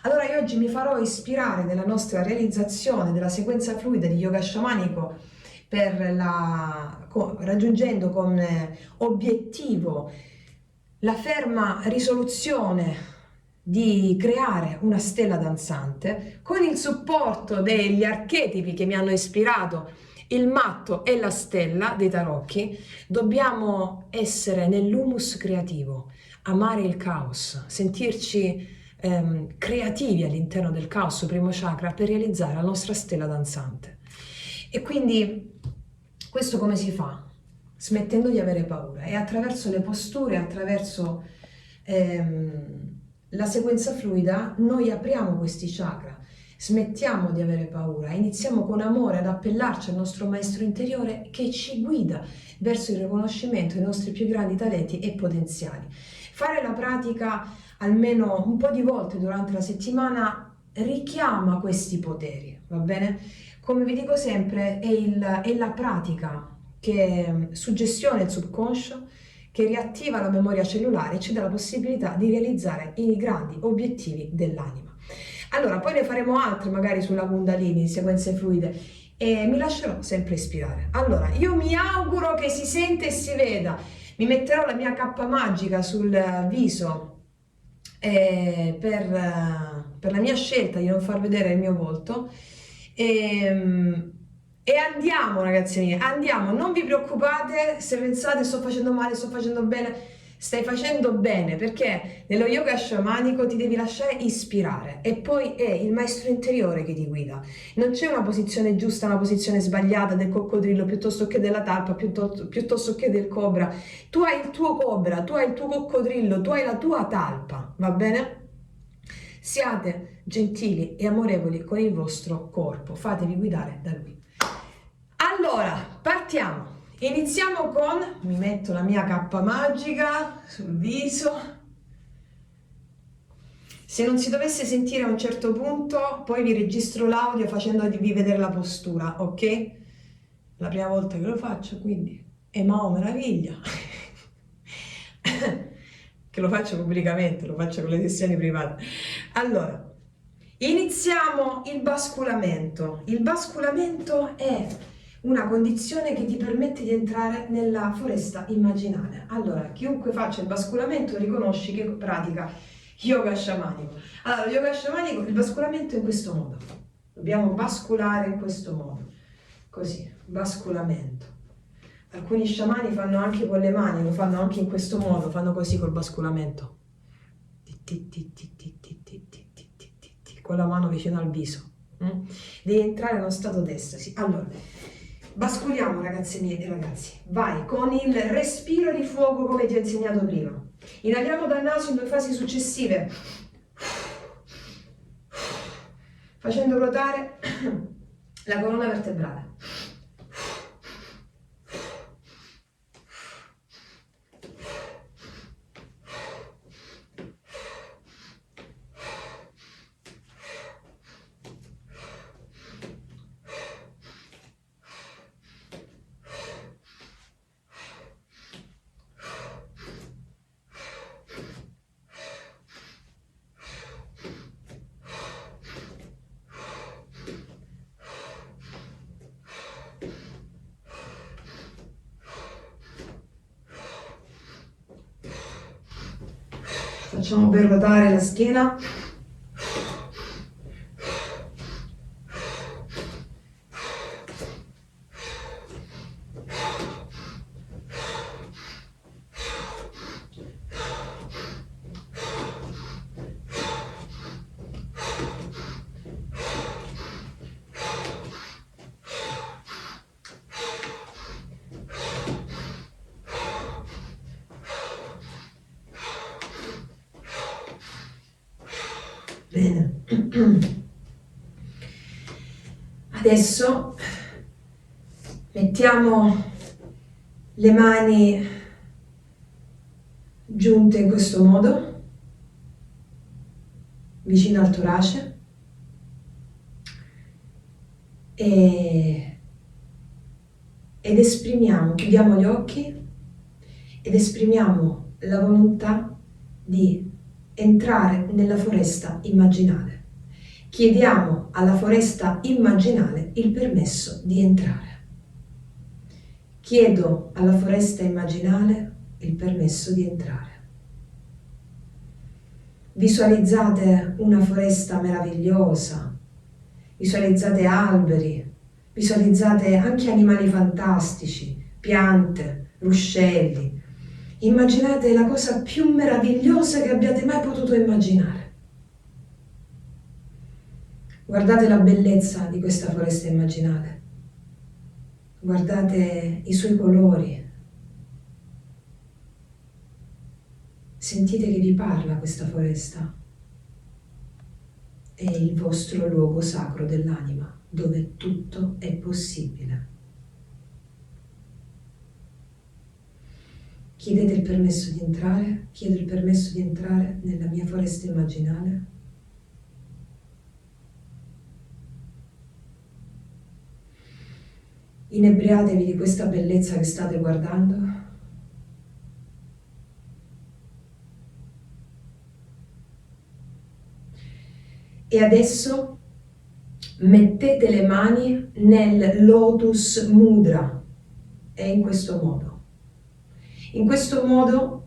Allora io oggi mi farò ispirare nella nostra realizzazione della sequenza fluida di yoga sciamanico, raggiungendo come obiettivo la ferma risoluzione di creare una stella danzante, con il supporto degli archetipi che mi hanno ispirato, il matto e la stella dei tarocchi. Dobbiamo essere nell'humus creativo, amare il caos, sentirci creativi all'interno del caos, primo chakra, per realizzare la nostra stella danzante. E quindi questo come si fa? Smettendo di avere paura, e attraverso le posture, attraverso la sequenza fluida, noi apriamo questi chakra, smettiamo di avere paura, iniziamo con amore ad appellarci al nostro maestro interiore, che ci guida verso il riconoscimento dei nostri più grandi talenti e potenziali. Fare la pratica almeno un po' di volte durante la settimana richiama questi poteri, va bene? Come vi dico sempre, è la pratica che suggestiona il subconscio, che riattiva la memoria cellulare e ci dà la possibilità di realizzare i grandi obiettivi dell'anima. Allora, poi ne faremo altre magari sulla Kundalini, sequenze fluide, e mi lascerò sempre ispirare. Allora, io mi auguro che si sente e si veda. Mi metterò la mia cappa magica sul viso per la mia scelta di non far vedere il mio volto. E andiamo, ragazzi miei, andiamo, non vi preoccupate se pensate sto facendo male, sto facendo bene. Stai facendo bene, perché nello yoga sciamanico ti devi lasciare ispirare e poi è il maestro interiore che ti guida. Non c'è una posizione giusta, una posizione sbagliata del coccodrillo piuttosto che della talpa, piuttosto che del cobra. Tu hai il tuo cobra, tu hai il tuo coccodrillo, tu hai la tua talpa, va bene? Siate gentili e amorevoli con il vostro corpo, fatevi guidare da lui. Allora, partiamo. Iniziamo con, mi metto la mia cappa magica sul viso. Se non si dovesse sentire a un certo punto, poi vi registro l'audio facendovi vedere la postura, ok? La prima volta che lo faccio, quindi è Mao meraviglia. Che lo faccio pubblicamente, lo faccio con le sessioni private. Allora, iniziamo il basculamento. Il basculamento è una condizione che ti permette di entrare nella foresta immaginale. Allora, chiunque faccia il basculamento riconosci che pratica yoga sciamanico. Allora, yoga sciamanico, il basculamento è in questo modo. Dobbiamo basculare in questo modo. Così, basculamento. Alcuni sciamani fanno anche con le mani, lo fanno anche in questo modo, fanno così col basculamento. Con la mano vicino al viso. Devi entrare in uno stato d'estasi. Allora, basculiamo, ragazzi miei e ragazzi. Vai con il respiro di fuoco come ti ho insegnato prima. Inaliamo dal naso in 2 fasi successive, facendo ruotare la colonna vertebrale. Facciamo per ruotare la schiena. Bene. Adesso mettiamo le mani giunte in questo modo, vicino al torace, ed esprimiamo, chiudiamo gli occhi ed esprimiamo la volontà di entrare nella foresta immaginale. Chiediamo alla foresta immaginale il permesso di entrare. Chiedo alla foresta immaginale il permesso di entrare. Visualizzate una foresta meravigliosa, visualizzate alberi, visualizzate anche animali fantastici, piante, ruscelli. Immaginate la cosa più meravigliosa che abbiate mai potuto immaginare. Guardate la bellezza di questa foresta immaginale. Guardate i suoi colori. Sentite che vi parla questa foresta. È il vostro luogo sacro dell'anima, dove tutto è possibile. Chiedete il permesso di entrare, chiedo il permesso di entrare nella mia foresta immaginale. Inebriatevi di questa bellezza che state guardando. E adesso mettete le mani nel Lotus Mudra, e in questo modo. In questo modo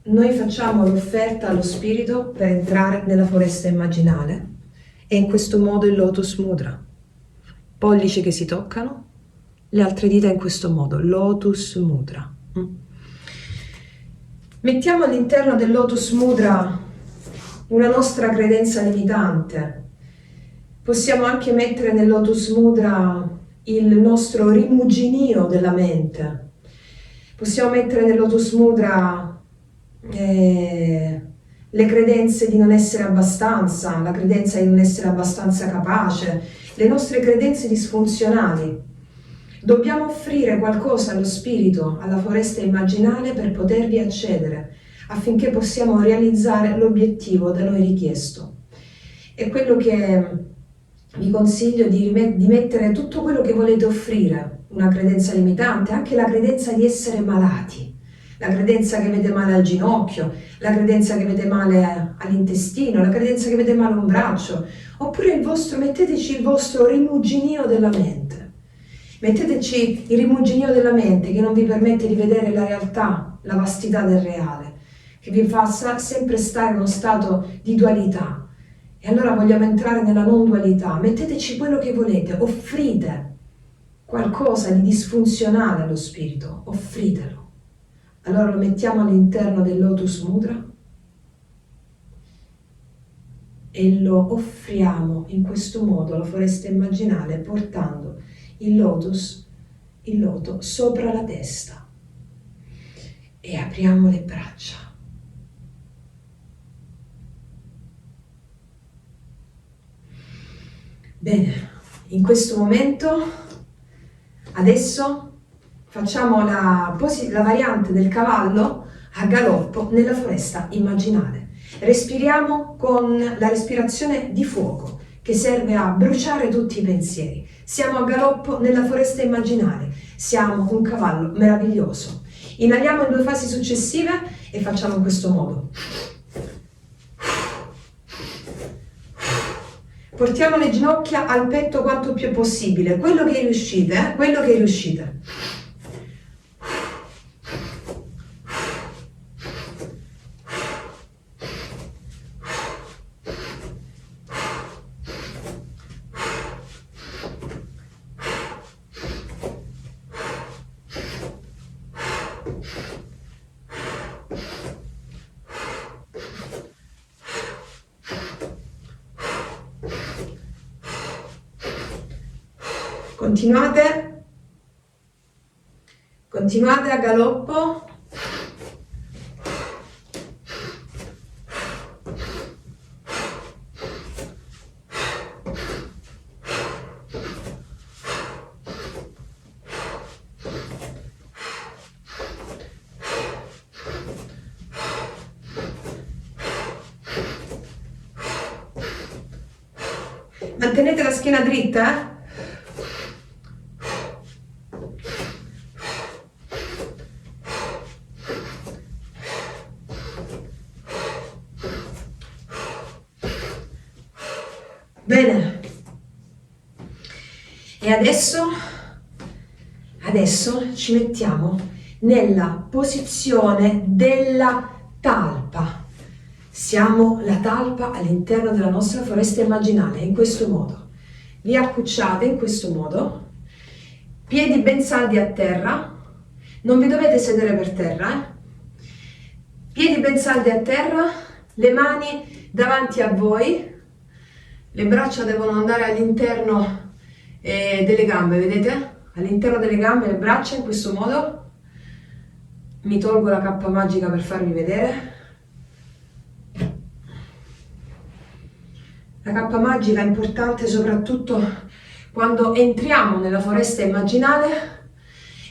noi facciamo l'offerta allo spirito per entrare nella foresta immaginale, e in questo modo il Lotus Mudra. Pollici che si toccano, le altre dita in questo modo, Lotus Mudra. Mettiamo all'interno del Lotus Mudra una nostra credenza limitante. Possiamo anche mettere nel Lotus Mudra il nostro rimuginio della mente. Possiamo mettere nel Lotus Mudra le credenze di non essere abbastanza, la credenza di non essere abbastanza capace, le nostre credenze disfunzionali. Dobbiamo offrire qualcosa allo spirito, alla foresta immaginale, per potervi accedere, affinché possiamo realizzare l'obiettivo da noi richiesto. È quello che vi consiglio di mettere tutto quello che volete offrire, una credenza limitante, anche la credenza di essere malati, la credenza che avete male al ginocchio, la credenza che avete male all'intestino, la credenza che avete male a un braccio, oppure metteteci il vostro rimuginio della mente. Metteteci il rimuginio della mente che non vi permette di vedere la realtà, la vastità del reale, che vi fa sempre stare in uno stato di dualità. E allora vogliamo entrare nella non dualità. Metteteci quello che volete, offrite qualcosa di disfunzionale allo spirito, offritelo. Allora lo mettiamo all'interno del Lotus Mudra e lo offriamo in questo modo alla foresta immaginale, portando il loto sopra la testa, e apriamo le braccia. Bene, in questo momento adesso facciamo la variante del cavallo a galoppo nella foresta immaginale. Respiriamo con la respirazione di fuoco, che serve a bruciare tutti i pensieri. Siamo a galoppo nella foresta immaginale, siamo un cavallo meraviglioso. Inaliamo in 2 fasi successive e facciamo in questo modo. Portiamo le ginocchia al petto quanto più possibile, quello che riuscite, quello che riuscite. Continuate a galoppo. Mantenete la schiena dritta, eh? Bene, e adesso ci mettiamo nella posizione della talpa. Siamo la talpa all'interno della nostra foresta immaginale, in questo modo. Vi accucciate in questo modo, piedi ben saldi a terra, non vi dovete sedere per terra, piedi ben saldi a terra, le mani davanti a voi. Le braccia devono andare all'interno delle gambe, vedete? All'interno delle gambe le braccia in questo modo. Mi tolgo la cappa magica per farvi vedere. La cappa magica è importante soprattutto quando entriamo nella foresta immaginale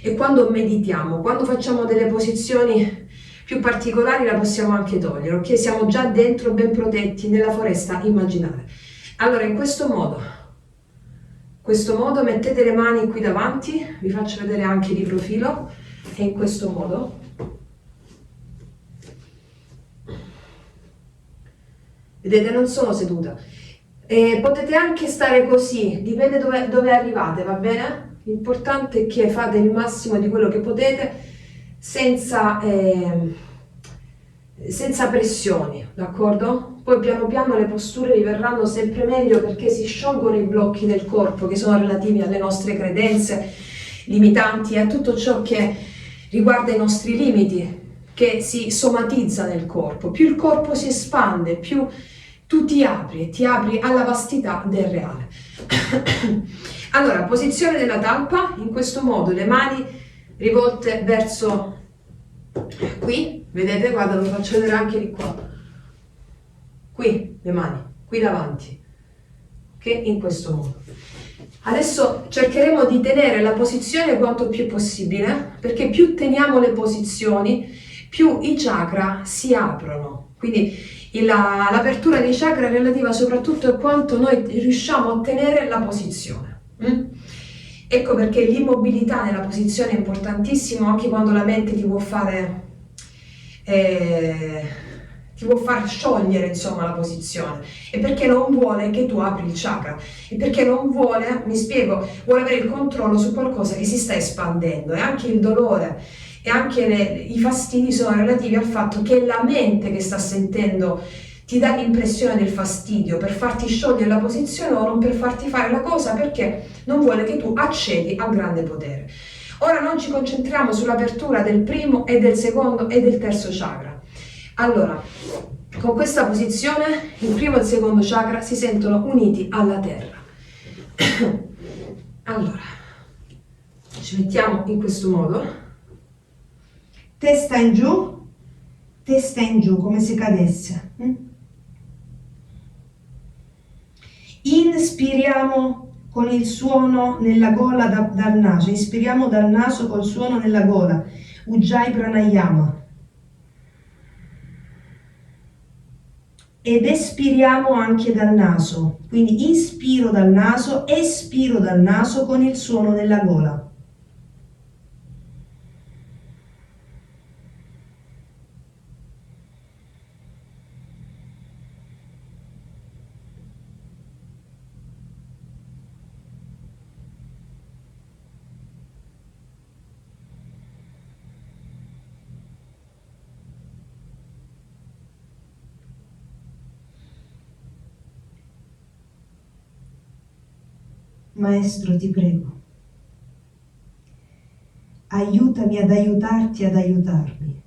e quando meditiamo. Quando facciamo delle posizioni più particolari la possiamo anche togliere, ok? Siamo già dentro ben protetti nella foresta immaginale. Allora, in questo modo mettete le mani qui davanti, vi faccio vedere anche di profilo, e in questo modo vedete, non sono seduta, E potete anche stare così, dipende dove arrivate, va bene? L'importante è che fate il massimo di quello che potete senza pressioni, d'accordo? Poi piano piano le posture vi verranno sempre meglio perché si sciolgono i blocchi del corpo che sono relativi alle nostre credenze limitanti e a tutto ciò che riguarda i nostri limiti, che si somatizza nel corpo. Più il corpo si espande, più tu ti apri alla vastità del reale. Allora, posizione della talpa, in questo modo le mani rivolte verso qui, vedete, guarda, lo faccio vedere anche di qua. Qui le mani, qui davanti, che in questo modo. Adesso cercheremo di tenere la posizione quanto più possibile, perché più teniamo le posizioni, più i chakra si aprono. Quindi l'apertura dei chakra è relativa soprattutto a quanto noi riusciamo a tenere la posizione. Ecco perché l'immobilità nella posizione è importantissimo anche quando la mente ti può far sciogliere insomma la posizione, e perché non vuole che tu apri il chakra, e perché non vuole, mi spiego, vuole avere il controllo su qualcosa che si sta espandendo, e anche il dolore e anche i fastidi sono relativi al fatto che è la mente che sta sentendo, ti dà l'impressione del fastidio per farti sciogliere la posizione o non per farti fare la cosa, perché non vuole che tu accedi al grande potere. Ora non ci concentriamo sull'apertura del primo e del secondo e del terzo chakra. Allora, con questa posizione il primo e il secondo chakra si sentono uniti alla terra. Allora, ci mettiamo in questo modo. Testa in giù, come se cadesse. Inspiriamo con il suono nella gola dal naso, inspiriamo dal naso col suono nella gola, Ujjayi Pranayama. Ed espiriamo anche dal naso, quindi inspiro dal naso, espiro dal naso con il suono nella gola. Maestro, ti prego, aiutami ad aiutarti ad aiutarmi.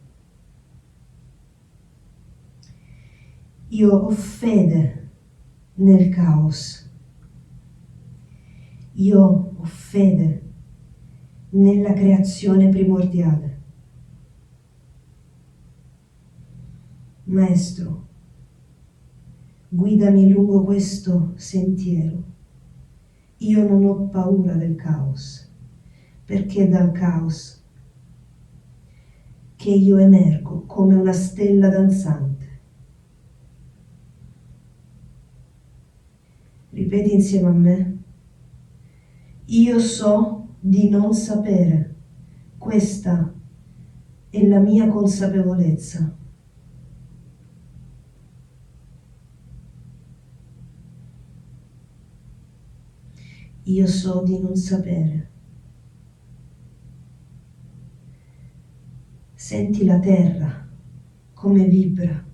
Io ho fede nel caos. Io ho fede nella creazione primordiale. Maestro, guidami lungo questo sentiero. Io non ho paura del caos, perché è dal caos che io emergo come una stella danzante. Ripeti insieme a me. Io so di non sapere. Questa è la mia consapevolezza. Io so di non sapere. Senti la terra come vibra.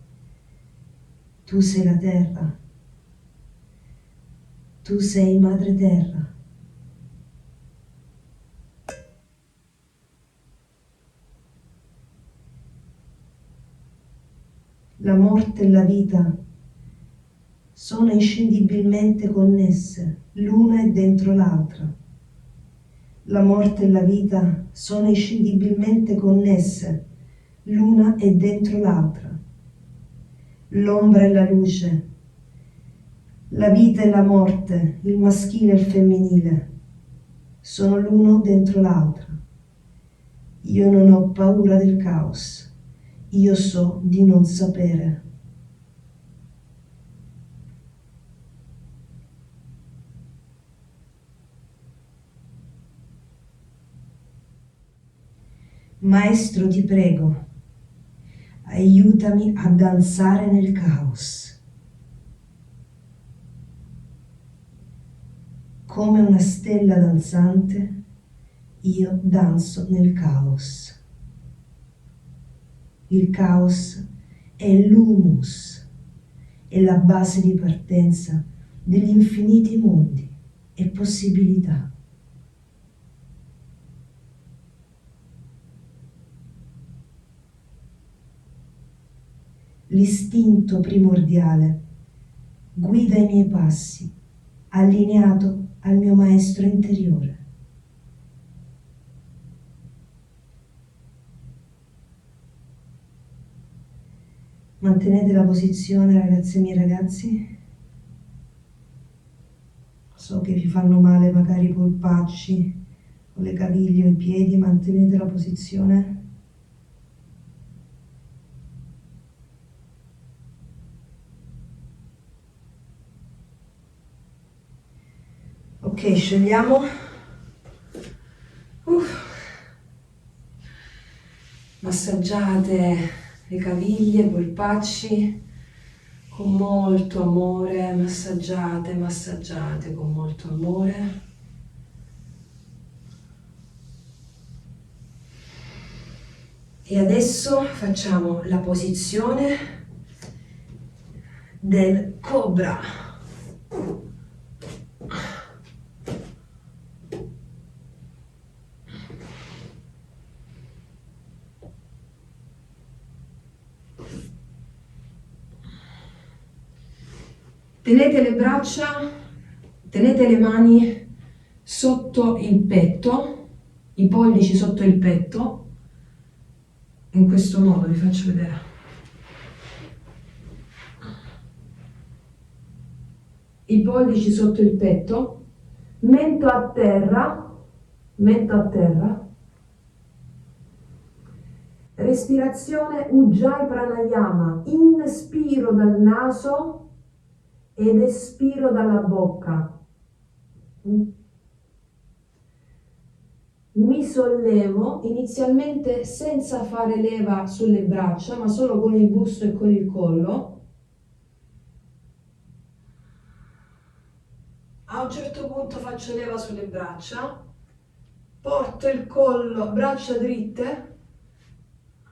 Tu sei la terra. Tu sei madre terra. La morte e la vita sono inscindibilmente connesse, l'una è dentro l'altra. La morte e la vita sono inscindibilmente connesse, l'una è dentro l'altra. L'ombra e la luce, la vita e la morte, il maschile e il femminile, sono l'uno dentro l'altra. Io non ho paura del caos, io so di non sapere. Maestro, ti prego, aiutami a danzare nel caos. Come una stella danzante, io danzo nel caos. Il caos è l'humus, è la base di partenza degli infiniti mondi e possibilità. L'istinto primordiale guida i miei passi, allineato al mio maestro interiore. Mantenete la posizione, ragazze e miei ragazzi. So che vi fanno male magari i polpacci o le caviglie o i piedi, mantenete la posizione. Ok, scegliamo. Massaggiate le caviglie, i polpacci con molto amore, massaggiate, massaggiate con molto amore. E adesso facciamo la posizione del cobra. Tenete le braccia, tenete le mani sotto il petto, i pollici sotto il petto, in questo modo vi faccio vedere. I pollici sotto il petto, mento a terra, respirazione Ujjayi Pranayama, inspiro dal naso ed espiro dalla bocca. Mi sollevo inizialmente senza fare leva sulle braccia, ma solo con il busto e con il collo. A un certo punto faccio leva sulle braccia, porto il collo, braccia dritte,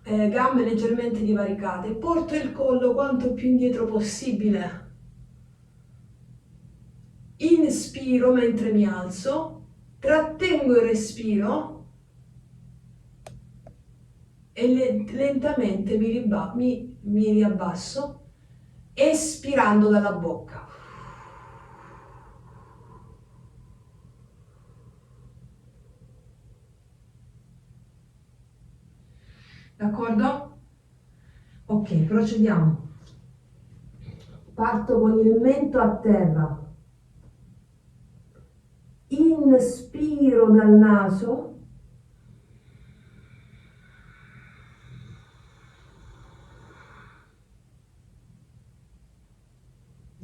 gambe leggermente divaricate, porto il collo quanto più indietro possibile. Inspiro mentre mi alzo, trattengo il respiro e lentamente mi riabbasso, espirando dalla bocca. D'accordo? Ok, procediamo. Parto con il mento a terra. Inspiro dal naso.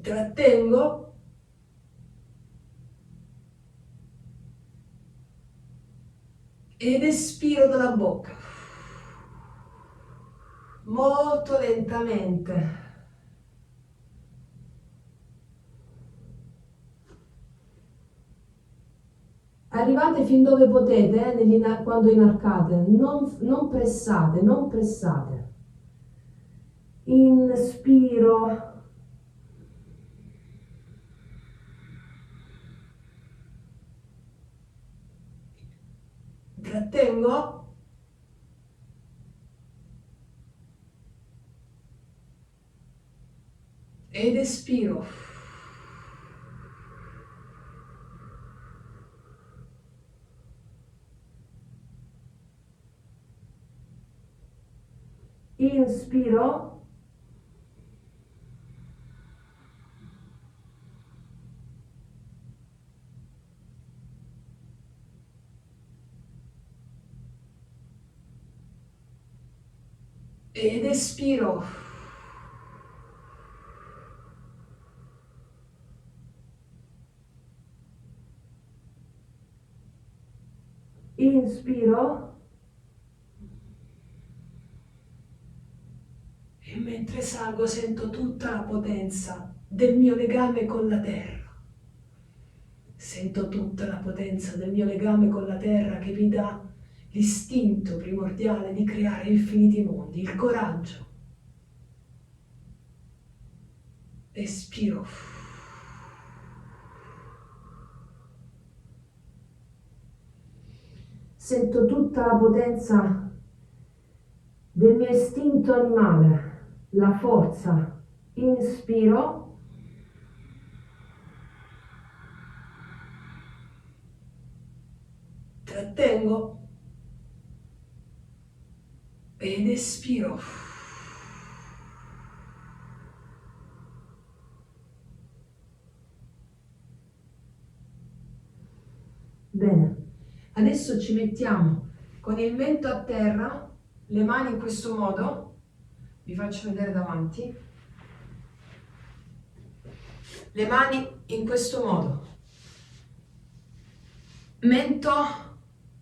Trattengo. Ed espiro dalla bocca. Molto lentamente. Arrivate fin dove potete quando inarcate, non pressate, non pressate. Inspiro. Trattengo. Ed espiro. Inspiro. Ed espiro. Inspiro. E mentre salgo sento tutta la potenza del mio legame con la terra. Sento tutta la potenza del mio legame con la terra che mi dà l'istinto primordiale di creare infiniti mondi, il coraggio. Espiro. Sento tutta la potenza del mio istinto animale, la forza. Inspiro. Trattengo. Ed espiro. Bene, adesso ci mettiamo con il mento a terra, le mani in questo modo, vi faccio vedere davanti, le mani in questo modo, mento,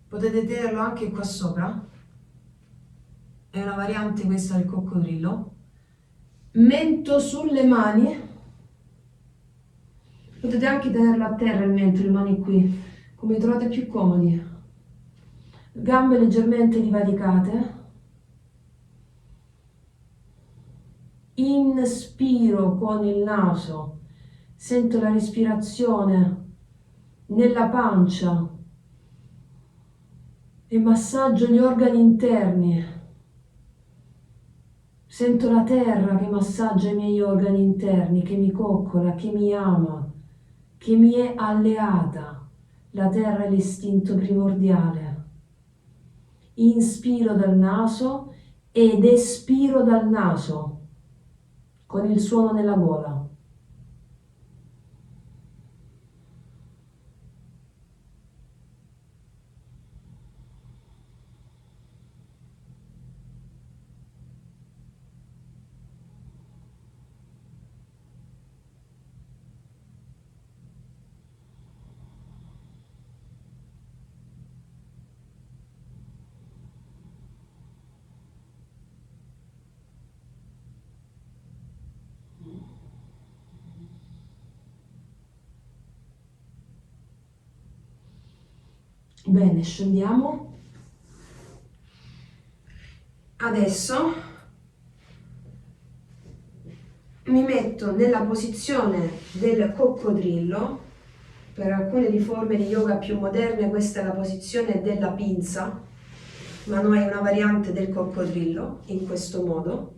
potete tenerlo anche qua sopra, è una variante questa del coccodrillo, mento sulle mani, potete anche tenerlo a terra il mento, le mani qui, come trovate più comodi, gambe leggermente divaricate, inspiro con il naso, sento la respirazione nella pancia e massaggio gli organi interni, sento la terra che massaggia i miei organi interni, che mi coccola, che mi ama, che mi è alleata. La terra è l'istinto primordiale. Inspiro dal naso ed espiro dal naso con il suono nella gola. Bene, scendiamo. Adesso mi metto nella posizione del coccodrillo. Per alcune forme di yoga più moderne questa è la posizione della pinza, ma noi è una variante del coccodrillo, in questo modo.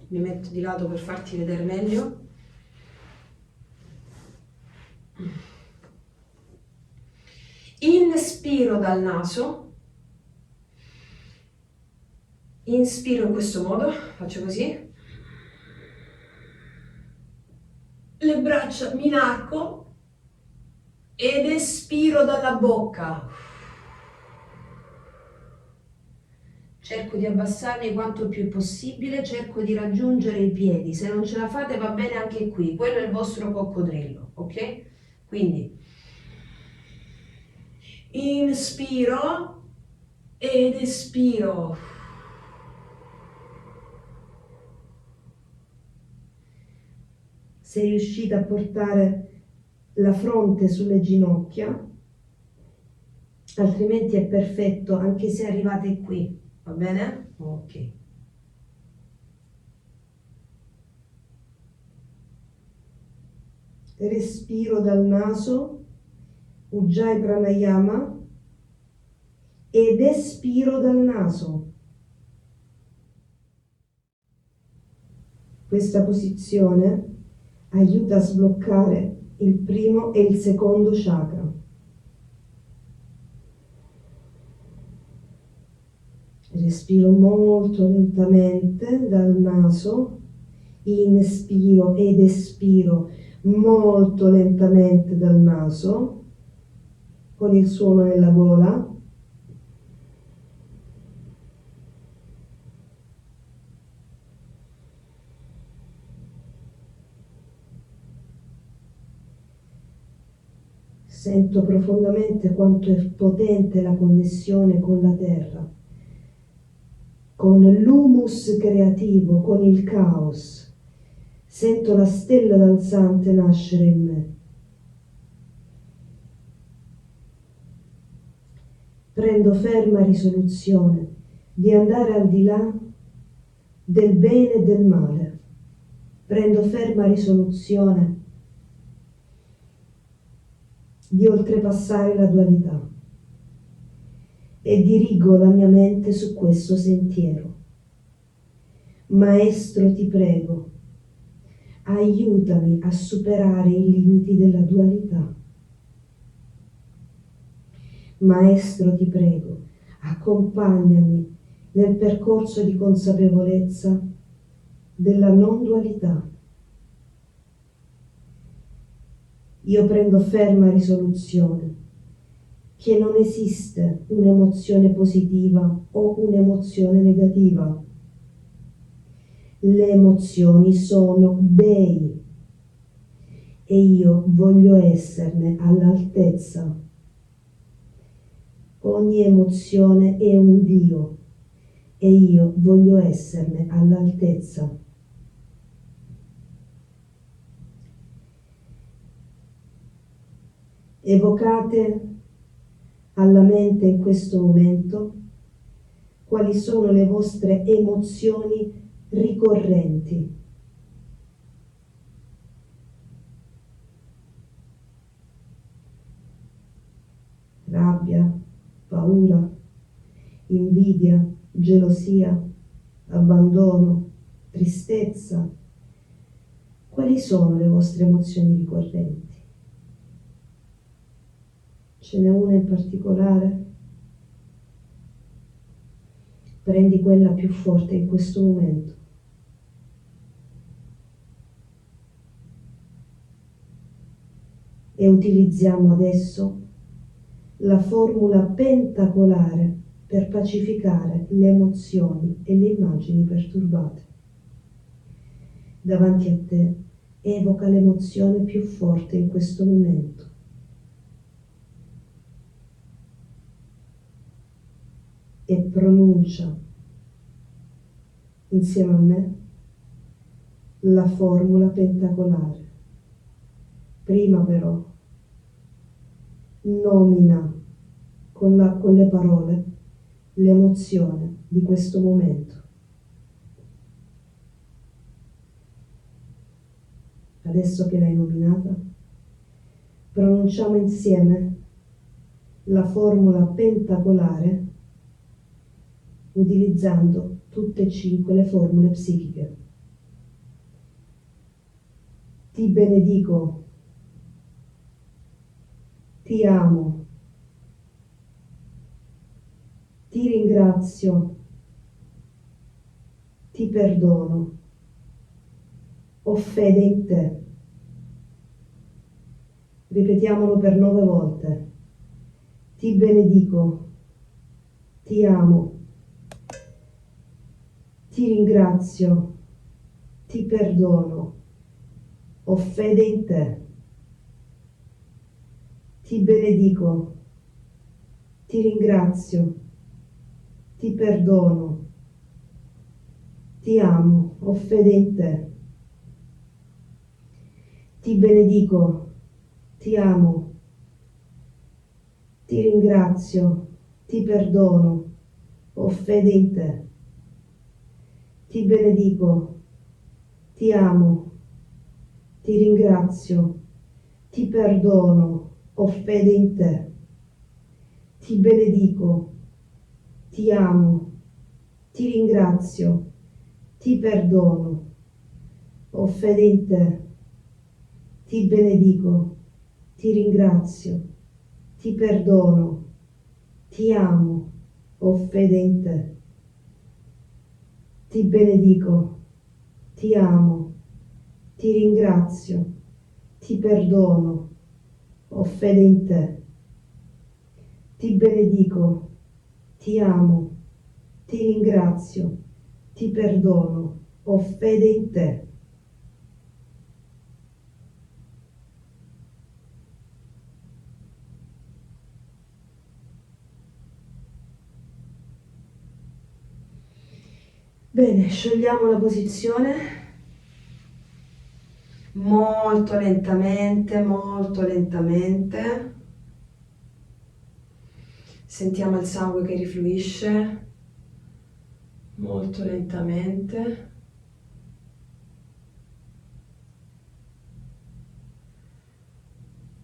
Mi metto di lato per farti vedere meglio. Inspiro dal naso, inspiro in questo modo, faccio così, le braccia mi inarco ed espiro dalla bocca. Cerco di abbassarmi quanto più possibile, cerco di raggiungere i piedi, se non ce la fate va bene anche qui, quello è il vostro coccodrillo, ok? Quindi inspiro ed espiro. Se riuscite a portare la fronte sulle ginocchia, altrimenti è perfetto anche se arrivate qui, va bene? Ok. Respiro dal naso, Ujjayi Pranayama, ed espiro dal naso. Questa posizione aiuta a sbloccare il primo e il secondo chakra. Respiro molto lentamente dal naso, inspiro ed espiro molto lentamente dal naso, con il suono nella gola. Sento profondamente quanto è potente la connessione con la terra, con l'humus creativo, con il caos. Sento la stella danzante nascere in me. prendo ferma risoluzione di andare al di là del bene e del male. Prendo ferma risoluzione di oltrepassare la dualità e dirigo la mia mente su questo sentiero. Maestro, ti prego, aiutami a superare i limiti della dualità. Maestro, ti prego, accompagnami nel percorso di consapevolezza della non dualità. Io prendo ferma risoluzione che non esiste un'emozione positiva o un'emozione negativa. Le emozioni sono dei e io voglio esserne all'altezza. Ogni emozione è un Dio e io voglio esserne all'altezza. Evocate alla mente in questo momento quali sono le vostre emozioni ricorrenti. Rabbia, paura, invidia, gelosia, abbandono, tristezza. Quali sono le vostre emozioni ricorrenti? Ce n'è una in particolare? Prendi quella più forte in questo momento. E utilizziamo adesso la formula pentacolare per pacificare le emozioni e le immagini perturbate. Davanti a te evoca l'emozione più forte in questo momento. E pronuncia insieme a me la formula pentacolare. Prima però nomina con le parole l'emozione di questo momento. Adesso che l'hai nominata, pronunciamo insieme la formula pentacolare utilizzando tutte e 5 le formule psichiche. Ti benedico, ti amo, ti ringrazio, ti perdono, ho fede in te. Ripetiamolo per 9 volte. Ti benedico, ti amo, ti ringrazio, ti perdono, ho fede in te. Ti benedico, ti ringrazio, ti perdono, ti amo, ho fede in te. Ti benedico, ti amo, ti ringrazio, ti perdono, ho fede in te. Ti benedico, ti amo, ti ringrazio, ti perdono, ho fede in te. Ti benedico, ti amo, ti ringrazio, ti perdono, ho fede in te. Ti benedico, ti ringrazio, ti perdono, ti amo, ho fede in te. Ti benedico, ti amo, ti ringrazio, ti perdono, ho fede in te. Ti benedico, ti amo, ti ringrazio, ti perdono, ho fede in te. Bene, sciogliamo la posizione molto lentamente, molto lentamente. Sentiamo il sangue che rifluisce molto lentamente.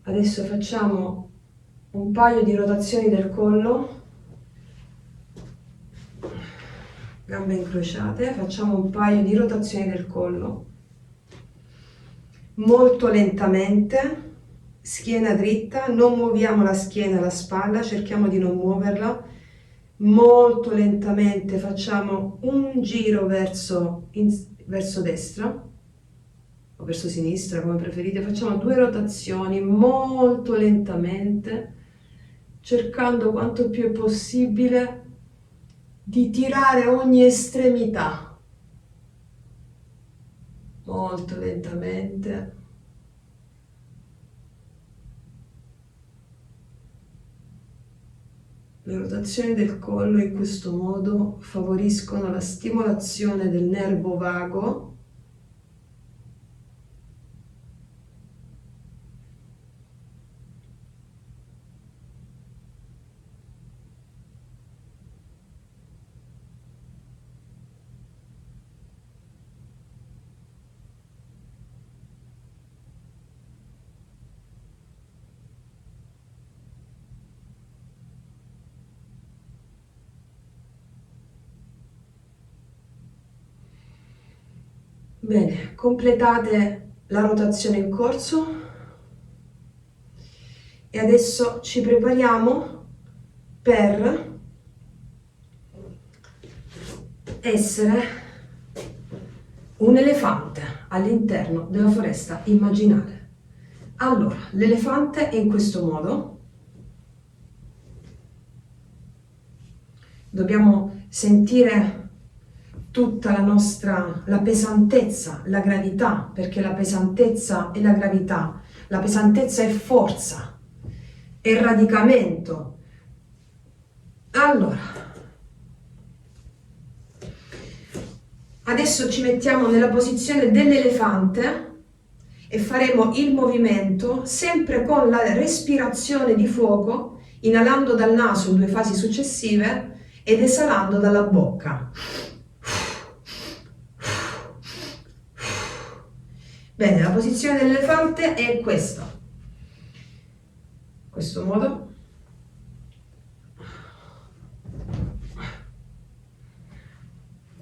Adesso facciamo un paio di rotazioni del collo, gambe incrociate, facciamo un paio di rotazioni del collo, molto lentamente, schiena dritta, non muoviamo la schiena e la spalla, cerchiamo di non muoverla, molto lentamente facciamo un giro verso destra o verso sinistra, come preferite, facciamo 2 rotazioni molto lentamente, cercando quanto più è possibile di tirare ogni estremità, molto lentamente. Le rotazioni del collo in questo modo favoriscono la stimolazione del nervo vago. Bene, completate la rotazione in corso e adesso ci prepariamo per essere un elefante all'interno della foresta immaginale. Allora, l'elefante è in questo modo. Dobbiamo sentire tutta la pesantezza, la gravità, perché la pesantezza e la gravità, la pesantezza è forza, è radicamento. Allora, adesso ci mettiamo nella posizione dell'elefante e faremo il movimento sempre con la respirazione di fuoco, inalando dal naso in 2 fasi successive ed esalando dalla bocca. Bene, la posizione dell'elefante è questa. In questo modo.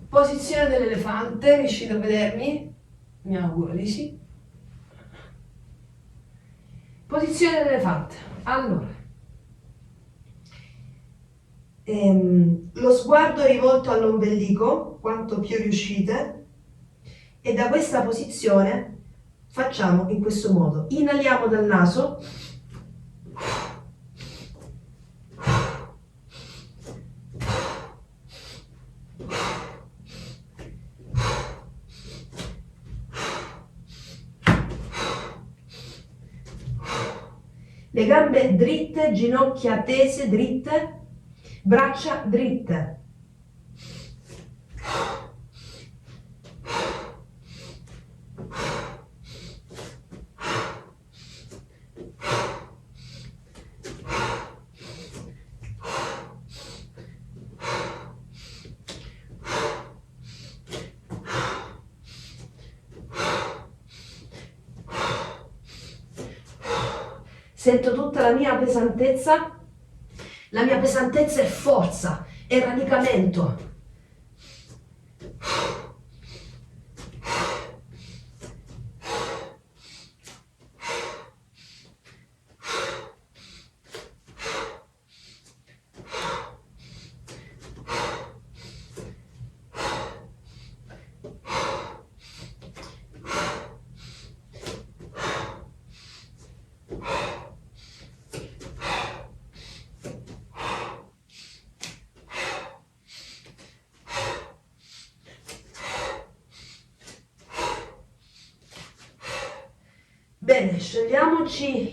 Posizione dell'elefante, riuscite a vedermi? Mi auguro di sì. Posizione dell'elefante. Allora, lo sguardo rivolto all'ombelico, quanto più riuscite, e da questa posizione facciamo in questo modo. Inaliamo dal naso. Le gambe dritte, ginocchia tese, dritte, braccia dritte. Sento tutta la mia pesantezza è forza, è radicamento. Bene, sciogliamoci,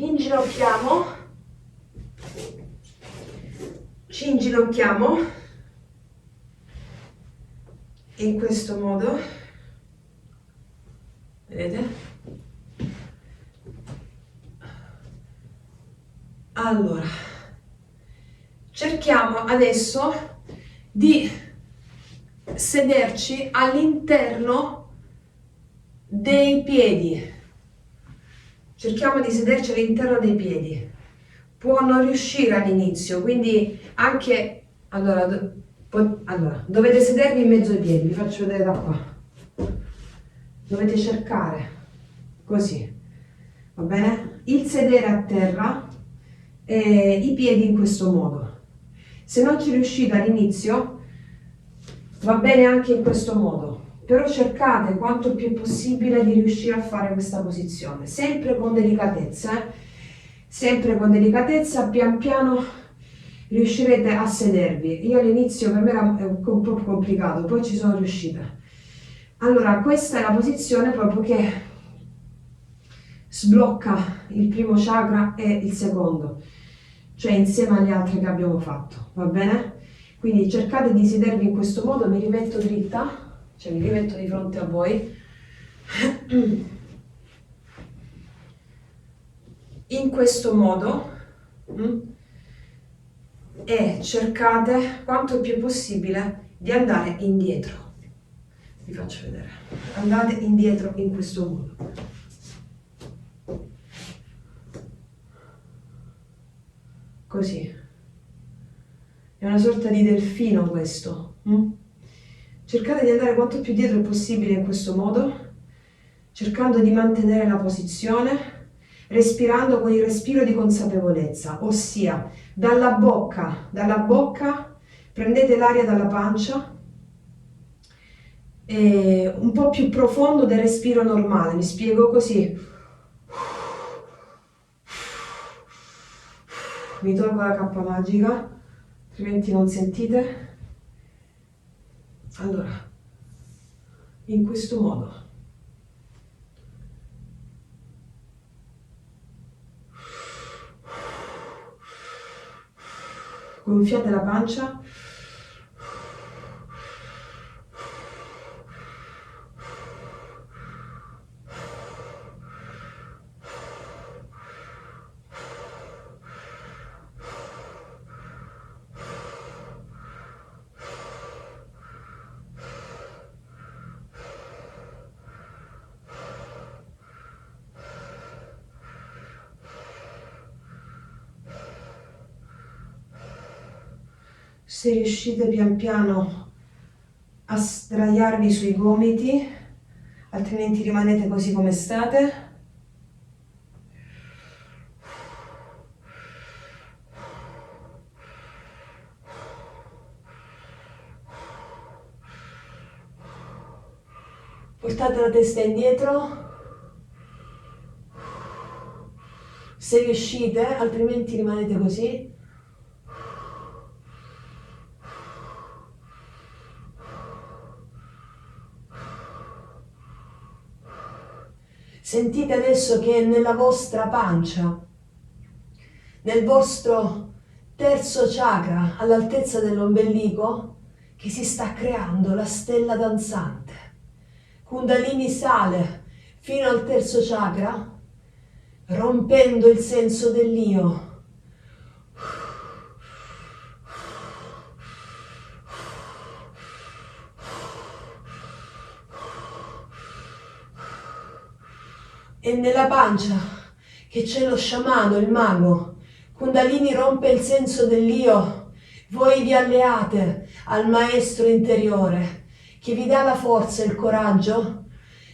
ci inginocchiamo in questo modo, vedete? Allora, cerchiamo cerchiamo adesso di sederci all'interno dei piedi. Cerchiamo di sederci all'interno dei piedi. Può non riuscire all'inizio, quindi anche... Allora, dovete sedervi in mezzo ai piedi, vi faccio vedere da qua. Dovete cercare, così, va bene? Il sedere a terra e i piedi in questo modo. Se non ci riuscite all'inizio, va bene anche in questo modo. Però cercate quanto più possibile di riuscire a fare questa posizione, sempre con delicatezza, sempre con delicatezza, pian piano riuscirete a sedervi. Io all'inizio per me era un po' complicato, poi ci sono riuscita. Allora, questa è la posizione proprio che sblocca il primo chakra e il secondo, cioè insieme alle altre che abbiamo fatto, va bene? Quindi cercate di sedervi in questo modo, mi rimetto dritta. Cioè mi rimetto di fronte a voi, in questo modo, e cercate quanto più possibile di andare indietro. Vi faccio vedere. Andate indietro in questo modo. Così. È una sorta di delfino questo. Cercate di andare quanto più dietro possibile in questo modo, cercando di mantenere la posizione, respirando con il respiro di consapevolezza, ossia dalla bocca prendete l'aria dalla pancia, e un po' più profondo del respiro normale, mi spiego così. Mi tolgo la cappa magica, altrimenti non sentite. Allora, in questo modo. Gonfiate la pancia. Se riuscite pian piano a sdraiarvi sui gomiti, altrimenti rimanete così come state. Portate la testa indietro, se riuscite, altrimenti rimanete così. Sentite adesso che nella vostra pancia, nel vostro terzo chakra, all'altezza dell'ombelico, che si sta creando la stella danzante. Kundalini sale fino al terzo chakra, rompendo il senso dell'io. E nella pancia, che c'è lo sciamano, il mago, Kundalini rompe il senso dell'io, voi vi alleate al maestro interiore, che vi dà la forza e il coraggio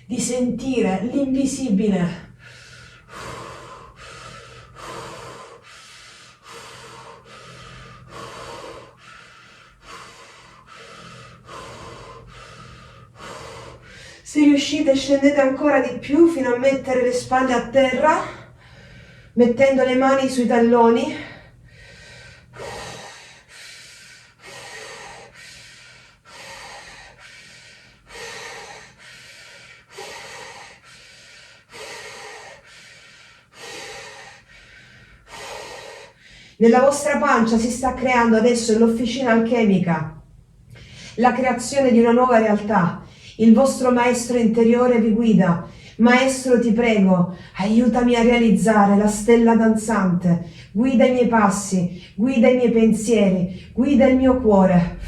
di sentire l'invisibile. Se riuscite scendete ancora di più fino a mettere le spalle a terra, mettendo le mani sui talloni. Nella vostra pancia si sta creando adesso l'officina alchemica, la creazione di una nuova realtà. Il vostro maestro interiore vi guida Maestro, ti prego, aiutami a realizzare la stella danzante, guida i miei passi, guida i miei pensieri, guida il mio cuore.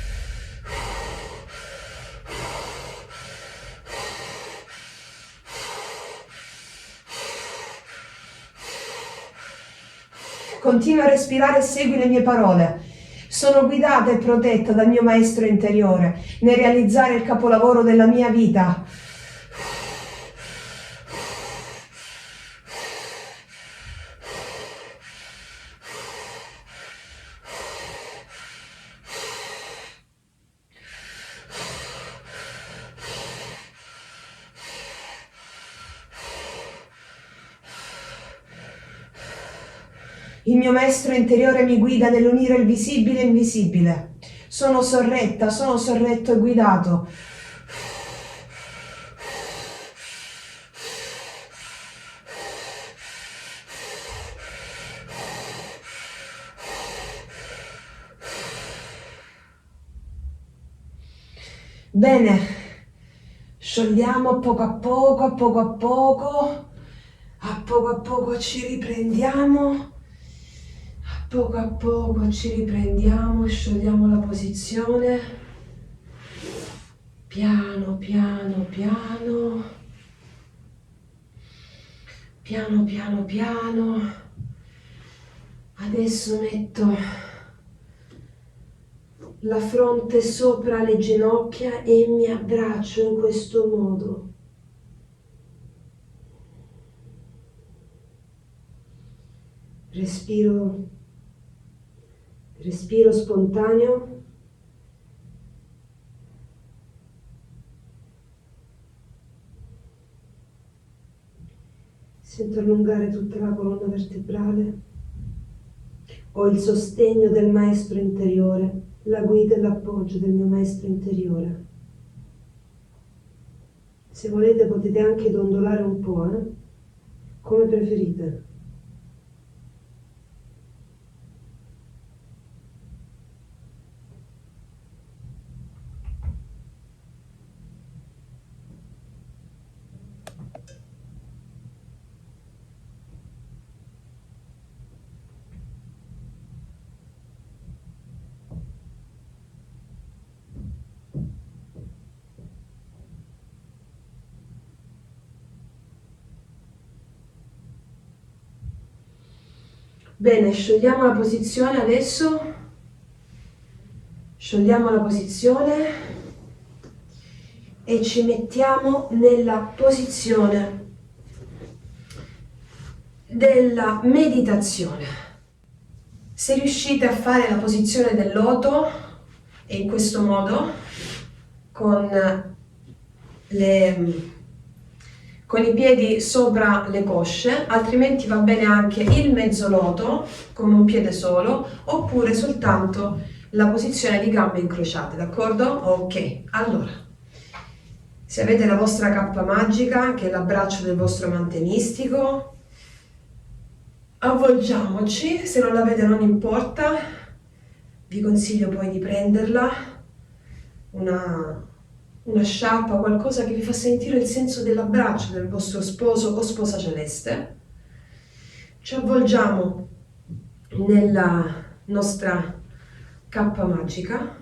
Continua a respirare e segui le mie parole. Sono guidata e protetta dal mio maestro interiore nel realizzare il capolavoro della mia vita. Il mio maestro interiore mi guida nell'unire il visibile e l'invisibile. Sono sorretta, sono sorretto e guidato. Bene, sciogliamo poco a poco, a poco a poco, a poco ci riprendiamo. Poco a poco ci riprendiamo, sciogliamo la posizione, piano piano piano, piano piano piano. Adesso metto la fronte sopra le ginocchia e mi abbraccio in questo modo. Respiro spontaneo. Sento allungare tutta la colonna vertebrale. Ho il sostegno del maestro interiore, la guida e l'appoggio del mio maestro interiore. Se volete potete anche dondolare un po', come preferite. Bene, sciogliamo la posizione adesso. Sciogliamo la posizione e ci mettiamo nella posizione della meditazione. Se riuscite a fare la posizione del loto e in questo modo con i piedi sopra le cosce, altrimenti va bene anche il mezzo loto come un piede solo, oppure soltanto la posizione di gambe incrociate, d'accordo? Ok, allora, se avete la vostra cappa magica, che è l'abbraccio del vostro amante mistico, avvolgiamoci. Se non l'avete non importa, vi consiglio poi di prenderla, una sciarpa, qualcosa che vi fa sentire il senso dell'abbraccio del vostro sposo o sposa celeste. Ci avvolgiamo nella nostra cappa magica,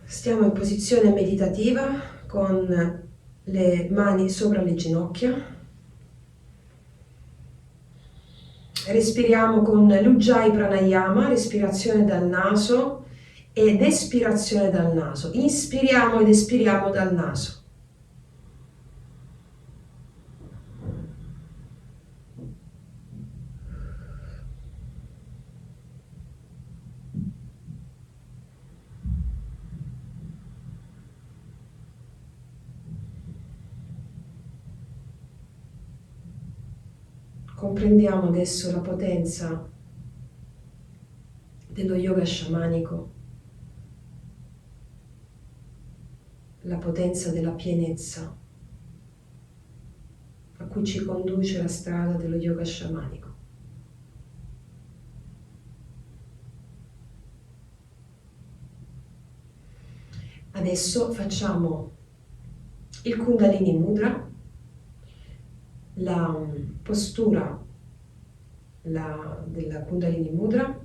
stiamo in posizione meditativa con le mani sopra le ginocchia, respiriamo con l'Ujjayi Pranayama, respirazione dal naso ed espirazione dal naso. Inspiriamo ed espiriamo dal naso. Comprendiamo adesso la potenza dello yoga sciamanico, la potenza della pienezza a cui ci conduce la strada dello yoga sciamanico. Adesso facciamo il Kundalini Mudra, la postura della Kundalini Mudra,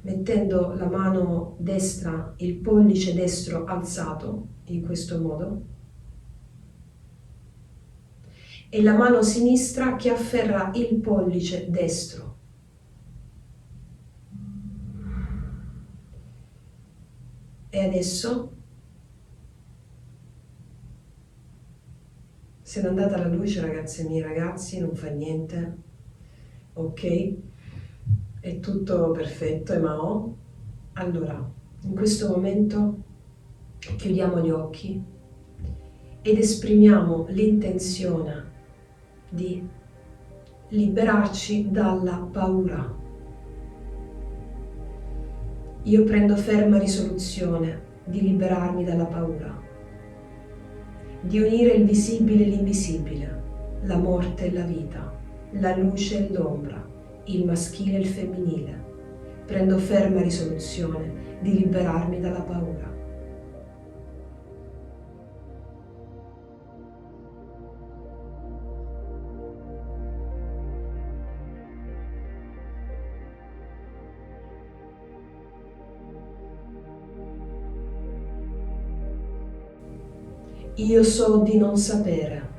mettendo la mano destra, il pollice destro alzato in questo modo, e la mano sinistra che afferra il pollice destro. E adesso, se n'è andata la luce, ragazze mie, ragazzi, non fa niente, ok? È tutto perfetto, Emao. Allora, in questo momento chiudiamo gli occhi ed esprimiamo l'intenzione di liberarci dalla paura. Io prendo ferma risoluzione di liberarmi dalla paura, di unire il visibile e l'invisibile, la morte e la vita, la luce e l'ombra, il maschile e il femminile. Prendo ferma risoluzione di liberarmi dalla paura. Io so di non sapere,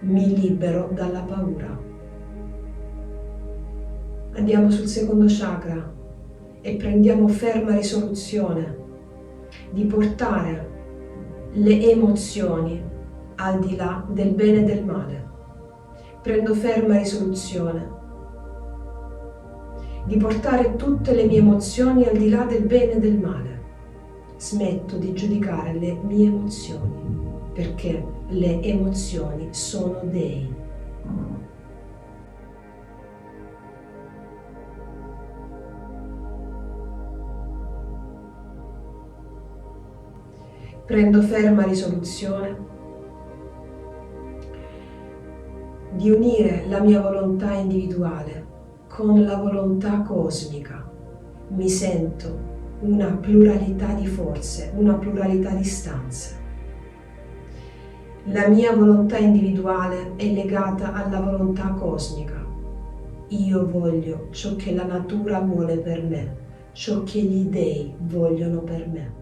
mi libero dalla paura. Andiamo sul secondo chakra e prendiamo ferma risoluzione di portare le emozioni al di là del bene e del male. Prendo ferma risoluzione di portare tutte le mie emozioni al di là del bene e del male. Smetto di giudicare le mie emozioni, perché le emozioni sono dei. Prendo ferma risoluzione di unire la mia volontà individuale con la volontà cosmica. Mi sento una pluralità di forze, una pluralità di stanze. La mia volontà individuale è legata alla volontà cosmica. Io voglio ciò che la natura vuole per me, ciò che gli dei vogliono per me.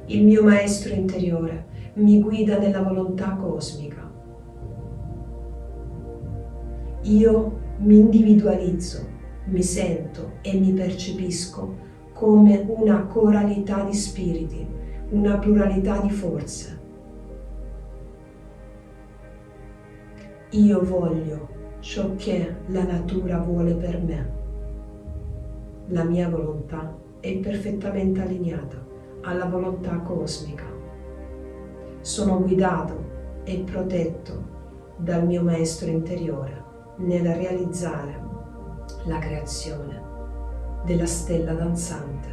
Il mio maestro interiore mi guida nella volontà cosmica. Io mi individualizzo, mi sento e mi percepisco come una coralità di spiriti, una pluralità di forze. Io voglio ciò che la natura vuole per me. La mia volontà è perfettamente allineata alla volontà cosmica. Sono guidato e protetto dal mio maestro interiore nel realizzare la creazione della stella danzante.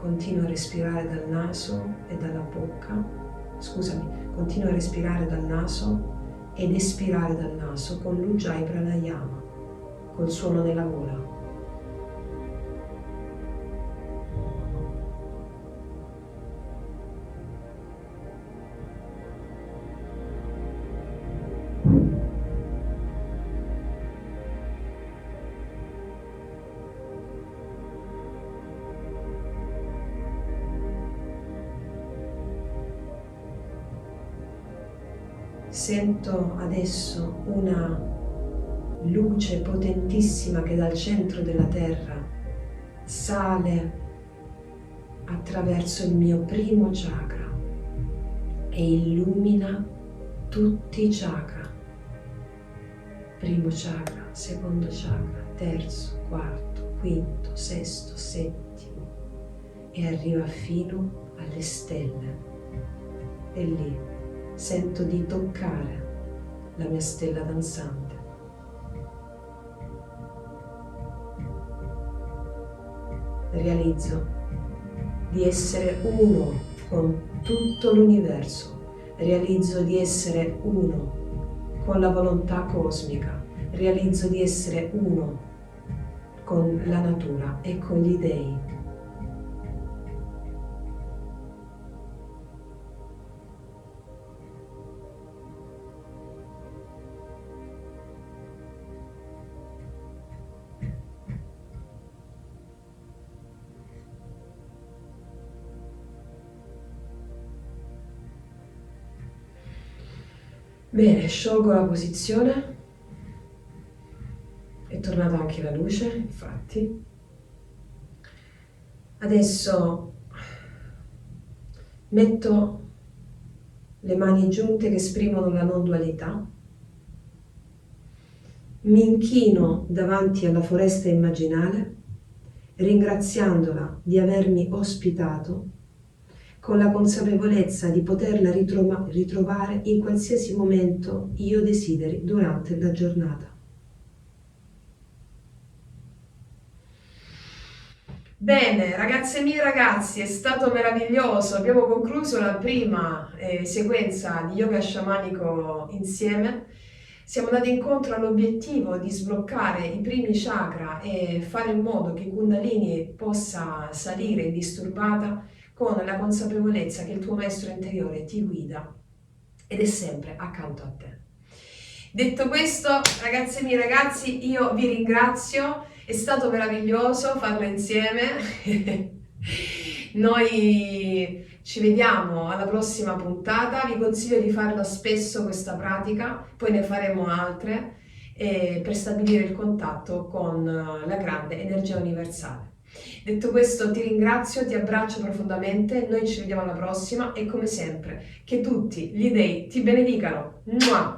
Continua a respirare dal naso e dalla bocca. Continua a respirare dal naso ed espirare dal naso con l'Ujjayi Pranayama, col suono della gola. Sento adesso una luce potentissima che dal centro della terra sale attraverso il mio primo chakra e illumina tutti i chakra. Primo chakra, secondo chakra, terzo, quarto, quinto, sesto, settimo e arriva fino alle stelle e lì sento di toccare la mia stella danzante. Realizzo di essere uno con tutto l'universo, realizzo di essere uno con la volontà cosmica, realizzo di essere uno con la natura e con gli dei. Bene, sciolgo la posizione, è tornata anche la luce, infatti. Adesso metto le mani giunte che esprimono la non dualità, mi inchino davanti alla foresta immaginale, ringraziandola di avermi ospitato, con la consapevolezza di poterla ritrovare in qualsiasi momento io desideri durante la giornata. Bene, ragazze mie e ragazzi, è stato meraviglioso. Abbiamo concluso la prima sequenza di yoga sciamanico insieme. Siamo andati incontro all'obiettivo di sbloccare i primi chakra e fare in modo che Kundalini possa salire indisturbata con la consapevolezza che il tuo maestro interiore ti guida ed è sempre accanto a te. Detto questo, ragazze mie e ragazzi, io vi ringrazio, è stato meraviglioso farlo insieme. Noi ci vediamo alla prossima puntata, vi consiglio di farla spesso questa pratica, poi ne faremo altre per stabilire il contatto con la grande energia universale. Detto questo, ti ringrazio, ti abbraccio profondamente, noi ci vediamo alla prossima e come sempre, che tutti gli dei ti benedicano. Mua!